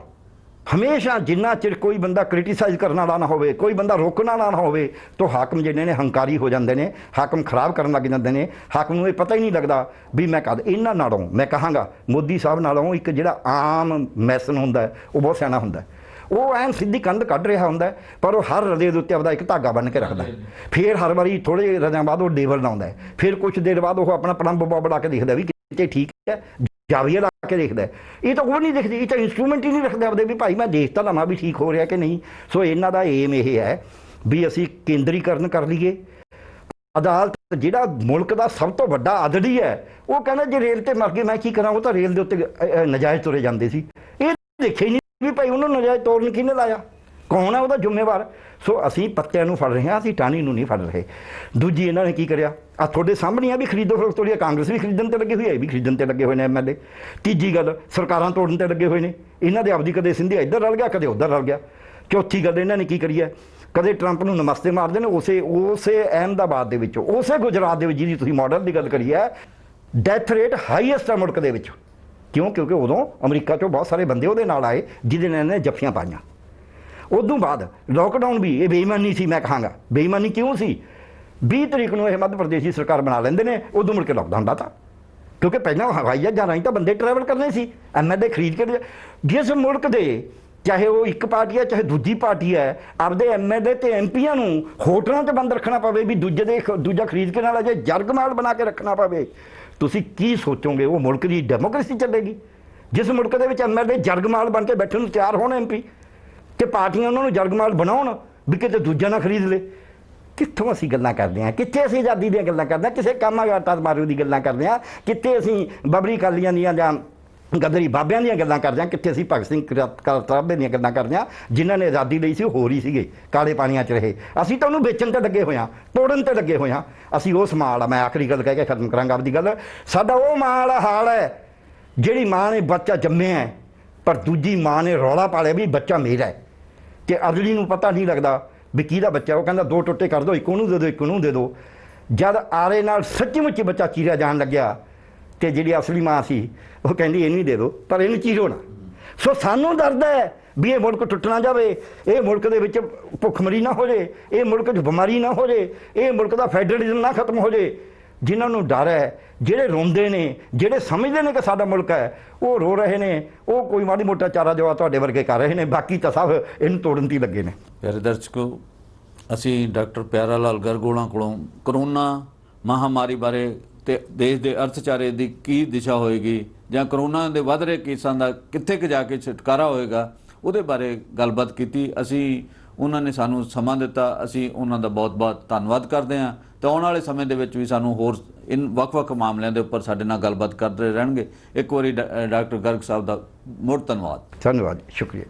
ਹਮੇਸ਼ਾ, ਜਿੰਨਾ ਚਿਰ ਕੋਈ ਬੰਦਾ ਕ੍ਰਿਟੀਸਾਈਜ਼ ਕਰਨ ਵਾਲਾ ਨਾ ਹੋਵੇ, ਕੋਈ ਬੰਦਾ ਰੋਕਣ ਵਾਲਾ ਨਾ ਹੋਵੇ, ਤਾਂ ਹਾਕਮ ਜਿਹੜੇ ਨੇ ਹੰਕਾਰੀ ਹੋ ਜਾਂਦੇ ਨੇ, ਹਾਕਮ ਖਰਾਬ ਕਰਨ ਲੱਗ ਜਾਂਦੇ ਨੇ। ਹਾਕਮ ਨੂੰ ਇਹ ਪਤਾ ਹੀ ਨਹੀਂ ਲੱਗਦਾ ਵੀ ਮੈਂ ਕਦ। ਇਹਨਾਂ ਨਾਲੋਂ ਮੈਂ ਕਹਾਂਗਾ ਮੋਦੀ ਸਾਹਿਬ ਨਾਲੋਂ ਇੱਕ ਜਿਹੜਾ ਆਮ ਮੈਸਨ ਹੁੰਦਾ ਉਹ ਬਹੁਤ ਸਿਆਣਾ ਹੁੰਦਾ। ਉਹ ਐਨ ਸਿੱਧੀ ਕੰਧ ਕੱਢ ਰਿਹਾ ਹੁੰਦਾ, ਪਰ ਉਹ ਹਰ ਰਦੇ ਦੇ ਉੱਤੇ ਆਪਦਾ ਇੱਕ ਧਾਗਾ ਬੰਨ੍ਹ ਕੇ ਰੱਖਦਾ। ਫਿਰ ਹਰ ਵਾਰੀ ਥੋੜ੍ਹੇ ਰਦਿਆਂ ਬਾਅਦ ਉਹ ਡੇਵਲ ਲਾਉਂਦਾ, ਫਿਰ ਕੁਛ ਦੇਰ ਬਾਅਦ ਉਹ ਆਪਣਾ ਪਲੰਬ ਬੋਬ ਲਾ ਕੇ ਦੇਖਦਾ ਵੀ ਕਿਤੇ ਠੀਕ ਹੈ, ਜਾਵੀਆ ਲਾ ਕੇ ਦੇਖਦਾ। ਇਹ ਤਾਂ ਉਹ ਨਹੀਂ ਦੇਖਦੀ, ਇਹ ਤਾਂ ਇੰਸਟਰੂਮੈਂਟ ਹੀ ਨਹੀਂ ਰੱਖਦੇ ਆਪਦੇ ਵੀ ਭਾਈ ਮੈਂ ਦੇਖ ਤਾਂ ਲਵਾਂ ਵੀ ਠੀਕ ਹੋ ਰਿਹਾ ਕਿ ਨਹੀਂ। ਸੋ ਇਹਨਾਂ ਦਾ ਏਮ ਇਹ ਹੈ ਵੀ ਅਸੀਂ ਕੇਂਦਰੀਕਰਨ ਕਰ ਲਈਏ। ਅਦਾਲਤ ਜਿਹੜਾ ਮੁਲਕ ਦਾ ਸਭ ਤੋਂ ਵੱਡਾ ਆਦੜੀ ਹੈ, ਉਹ ਕਹਿੰਦਾ ਜੇ ਰੇਲ ਤੇ ਮਰ ਗਏ ਮੈਂ ਕੀ ਕਰਾਂ, ਉਹ ਤਾਂ ਰੇਲ ਦੇ ਉੱਤੇ ਨਜਾਇਜ਼ ਤੁਰੇ ਜਾਂਦੇ ਸੀ। ਇਹ ਦੇਖਿਆ ਹੀ ਨਹੀਂ ਵੀ ਭਾਈ ਉਹਨੂੰ ਨਜਾਇਜ਼ ਤੋੜਨ ਕਿਹਨੇ ਲਾਇਆ, ਕੌਣ ਹੈ ਉਹਦਾ ਜ਼ਿੰਮੇਵਾਰ। ਸੋ ਅਸੀਂ ਪੱਤਿਆਂ ਨੂੰ ਫੜ ਰਹੇ ਹਾਂ, ਅਸੀਂ ਟਾਹਣੀ ਨੂੰ ਨਹੀਂ ਫੜ ਰਹੇ। ਦੂਜੀ ਇਹਨਾਂ ਨੇ ਕੀ ਕਰਿਆ, ਆ ਤੁਹਾਡੇ ਸਾਹਮਣੇ ਆ ਵੀ ਖਰੀਦੋ ਫਰੋਖਤ ਹੋਈ ਹੈ। ਕਾਂਗਰਸ ਵੀ ਖਰੀਦਣ ਤੇ ਲੱਗੇ ਹੋਈ ਹੈ, ਵੀ ਖਰੀਦਣ ਤੇ ਲੱਗੇ ਹੋਏ ਨੇ MLA। ਤੀਜੀ ਗੱਲ, ਸਰਕਾਰਾਂ ਤੋੜਨ ਤੇ ਲੱਗੇ ਹੋਏ ਨੇ। ਇਹਨਾਂ ਦੇ ਆਪਦੀ ਕਦੇ ਸਿੰਧੀਆ ਇੱਧਰ ਰਲ ਗਿਆ, ਕਦੇ ਉੱਧਰ ਰਲ ਗਿਆ। ਚੌਥੀ ਗੱਲ ਇਹਨਾਂ ਨੇ ਕੀ ਕਰੀ ਹੈ, ਕਦੇ ਟਰੰਪ ਨੂੰ ਨਮਸਤੇ ਮਾਰਦੇ ਨੇ। ਉਸੇ ਅਹਿਮਦਾਬਾਦ ਦੇ ਵਿੱਚ, ਉਸੇ ਗੁਜਰਾਤ ਦੇ ਵਿੱਚ ਜਿਹਦੀ ਤੁਸੀਂ ਮਾਡਲ ਦੀ ਗੱਲ ਕਰੀ ਹੈ, ਡੈਥ ਰੇਟ ਹਾਈਐਸਟ ਹੈ ਮੁਲਕ ਦੇ ਵਿੱਚ। ਕਿਉਂ? ਕਿਉਂਕਿ ਉਦੋਂ ਅਮਰੀਕਾ 'ਚੋਂ ਬਹੁਤ ਸਾਰੇ ਬੰਦੇ ਉਹਦੇ ਨਾਲ ਆਏ ਜਿਹਦੇ ਨਾਲ ਇਹਨੇ ਜੱਫੀਆਂ ਪਾਈਆਂ। ਉਦੋਂ ਬਾਅਦ ਲੋਕਡਾਊਨ ਵੀ ਇਹ ਬੇਈਮਾਨੀ ਸੀ। ਮੈਂ ਕਹਾਂਗਾ ਬੇਈਮਾਨੀ ਕਿਉਂ ਸੀ 20 ਤਰੀਕ ਨੂੰ ਇਹ ਮੱਧ ਪ੍ਰਦੇਸ਼ ਦੀ ਸਰਕਾਰ ਬਣਾ ਲੈਂਦੇ ਨੇ, ਉਦੋਂ ਮੁੜ ਕੇ ਲਾਕਡਾਊਨ ਦਾ ਤਾਂ, ਕਿਉਂਕਿ ਪਹਿਲਾਂ ਹਵਾਈ ਜਹਾਜ਼ਾਂ ਰਾਹੀਂ ਤਾਂ ਬੰਦੇ ਟਰੈਵਲ ਕਰਨੇ ਸੀ, ਐਮਐਲਏ ਖਰੀਦ ਕੇ। ਜਿਸ ਮੁਲਕ ਦੇ ਚਾਹੇ ਉਹ ਇੱਕ ਪਾਰਟੀ ਹੈ ਚਾਹੇ ਦੂਜੀ ਪਾਰਟੀ ਹੈ, ਆਪਦੇ ਐਮਐਲਏ ਤੇ ਐਮਪੀਆਂ ਨੂੰ ਹੋਟਲਾਂ 'ਚ ਬੰਦ ਰੱਖਣਾ ਪਵੇ ਵੀ ਦੂਜਾ ਖਰੀਦ ਕੇ ਨਾਲ ਅਜੇ ਜਰਗਮਾਲ ਬਣਾ ਕੇ ਰੱਖਣਾ ਪਵੇ, ਤੁਸੀਂ ਕੀ ਸੋਚੋਗੇ ਉਹ ਮੁਲਕ ਦੀ ਡੈਮੋਕ੍ਰੇਸੀ ਚੱਲੇਗੀ? ਜਿਸ ਮੁਲਕ ਦੇ ਵਿੱਚ ਐਮਐਲਏ ਜਰਗਮਾਲ ਬਣ ਕੇ ਬੈਠਣ ਨੂੰ ਤਿਆਰ ਹੋਣ ਐਮਪੀ, ਤੇ ਪਾਰਟੀਆਂ ਉਹਨਾਂ ਨੂੰ ਜਰਗਮਾਲ ਬਣਾਉਣ ਵੀ ਕਿਤੇ ਦੂਜਾ ਨਾ ਖਰੀਦ ਲੇ। ਕਿੱਥੋਂ ਅਸੀਂ ਗੱਲਾਂ ਕਰਦੇ ਹਾਂ? ਕਿੱਥੇ ਅਸੀਂ ਆਜ਼ਾਦੀ ਦੀਆਂ ਗੱਲਾਂ ਕਰਦੇ ਹਾਂ? ਕਿਸੇ ਕਾਮਾਗਾਟਾ ਮਾਰੂ ਦੀ ਗੱਲਾਂ ਕਰਦੇ ਹਾਂ? ਕਿੱਥੇ ਅਸੀਂ ਬਬਰੀ ਕਾਲੀਆਂ ਦੀਆਂ ਜਾਂ ਗਦਰੀ ਬਾਬਿਆਂ ਦੀਆਂ ਗੱਲਾਂ ਕਰਦੇ ਹਾਂ? ਕਿੱਥੇ ਅਸੀਂ ਭਗਤ ਸਿੰਘ ਕਰਤਾਬੇ ਦੀਆਂ ਗੱਲਾਂ ਕਰਦੇ ਹਾਂ? ਜਿਨ੍ਹਾਂ ਨੇ ਆਜ਼ਾਦੀ ਲਈ ਸੀ ਉਹ ਹੋਰ ਹੀ ਸੀਗੇ, ਕਾਲੇ ਪਾਣੀਆਂ 'ਚ ਰਹੇ। ਅਸੀਂ ਤਾਂ ਉਹਨੂੰ ਵੇਚਣ ਤੇ ਲੱਗੇ ਹੋਏ ਹਾਂ, ਤੋੜਨ ਤੇ ਲੱਗੇ ਹੋਏ ਹਾਂ। ਅਸੀਂ ਉਸ ਮਾਂ ਵਾਲਾ, ਮੈਂ ਆਖਰੀ ਗੱਲ ਕਹਿ ਕੇ ਖਤਮ ਕਰਾਂਗਾ ਆਪਦੀ ਗੱਲ, ਸਾਡਾ ਉਹ ਮਾਂ ਵਾਲਾ ਹਾਲ ਹੈ ਜਿਹੜੀ ਮਾਂ ਨੇ ਬੱਚਾ ਜੰਮਿਆ ਹੈ ਪਰ ਦੂਜੀ ਮਾਂ ਨੇ ਰੌਲਾ ਪਾ ਲਿਆ ਵੀ ਬੱਚਾ ਮੇਰਾ ਹੈ, ਤੇ ਅਗਲੀ ਨੂੰ ਪਤਾ ਨਹੀਂ ਲੱਗਦਾ ਵੀ ਕਿਹਦਾ ਬੱਚਾ। ਉਹ ਕਹਿੰਦਾ 2 ਟੁੱਟੇ ਕਰ ਦਿਓ, ਇੱਕ ਉਹਨੂੰ ਦੇ ਦਿਓ ਇੱਕ ਉਹਨੂੰ ਦੇ ਦਿਓ। ਜਦ ਆਰੇ ਨਾਲ ਸੱਚੀ-ਮੁੱਚੀ ਬੱਚਾ ਚੀਰਿਆ ਜਾਣ ਲੱਗਿਆ ਤੇ ਜਿਹੜੀ ਅਸਲੀ ਮਾਂ ਸੀ ਉਹ ਕਹਿੰਦੀ ਇਹਨੂੰ ਹੀ ਦੇ ਦਿਓ ਪਰ ਇਹਨੂੰ ਚੀਰੋ ਨਾ। ਸੋ ਸਾਨੂੰ ਦਰਦ ਹੈ ਵੀ ਇਹ ਮੁਲਕ ਟੁੱਟ ਨਾ ਜਾਵੇ, ਇਹ ਮੁਲਕ ਦੇ ਵਿੱਚ ਭੁੱਖਮਰੀ ਨਾ ਹੋ ਜੇ, ਇਹ ਮੁਲਕ 'ਚ ਬਿਮਾਰੀ ਨਾ ਹੋ ਜੇ, ਇਹ ਮੁਲਕ ਦਾ ਫੈਡਰਲਿਜ਼ਮ ਨਾ ਖਤਮ ਹੋ ਜੇ। ਜਿਨ੍ਹਾਂ ਨੂੰ ਡਰ ਹੈ, ਜਿਹੜੇ ਰੋਂਦੇ ਨੇ, ਜਿਹੜੇ ਸਮਝਦੇ ਨੇ ਕਿ ਸਾਡਾ ਮੁਲਕ ਹੈ, ਉਹ ਰੋ ਰਹੇ ਨੇ, ਉਹ ਕੋਈ ਮਾੜੀ ਮੋਟਾ ਚਾਰਾ ਜਵਾ ਤੁਹਾਡੇ ਵਰਗੇ ਕਰ ਰਹੇ ਨੇ, ਬਾਕੀ ਤਾਂ ਸਭ ਇਹਨੂੰ ਤੋੜਨ 'ਤੇ ਹੀ ਲੱਗੇ ਨੇ। ਪਿਆਰੇ ਦਰਸ਼ਕੋ, ਅਸੀਂ ਡਾਕਟਰ ਪਿਆਰਾ ਲਾਲ ਗਰਗੋਲਾ ਕੋਲੋਂ ਕਰੋਨਾ ਮਹਾਮਾਰੀ ਬਾਰੇ ਤੇ ਦੇਸ਼ ਦੇ ਅਰਥਚਾਰੇ ਦੀ ਕੀ ਦਿਸ਼ਾ ਹੋਏਗੀ ਜਾਂ ਕਰੋਨਾ ਦੇ ਵੱਧ ਰਹੇ ਕੇਸਾਂ ਦਾ ਕਿੱਥੇ ਕੁ ਜਾ ਕੇ ਛੁਟਕਾਰਾ ਹੋਏਗਾ ਉਹਦੇ ਬਾਰੇ ਗੱਲਬਾਤ ਕੀਤੀ। ਅਸੀਂ ਉਹਨਾਂ ਨੇ ਸਾਨੂੰ ਸਮਾਂ ਦਿੱਤਾ, ਅਸੀਂ ਉਹਨਾਂ ਦਾ ਬਹੁਤ-ਬਹੁਤ ਧੰਨਵਾਦ ਕਰਦੇ ਹਾਂ। ਤੇ ਆਉਣ ਵਾਲੇ ਸਮੇਂ ਦੇ ਵਿੱਚ ਵੀ ਸਾਨੂੰ ਹੋਰ ਇਨ ਵੱਖ-ਵੱਖ ਮਾਮਲਿਆਂ ਦੇ ਉੱਪਰ ਸਾਡੇ ਨਾਲ ਗੱਲਬਾਤ ਕਰਦੇ ਰਹਿਣਗੇ। ਇੱਕ ਵਾਰੀ ਡਾਕਟਰ ਗਰਗ ਸਾਹਿਬ ਦਾ ਮੁੜ ਧੰਨਵਾਦ। ਧੰਨਵਾਦ, ਸ਼ੁਕਰੀਆ।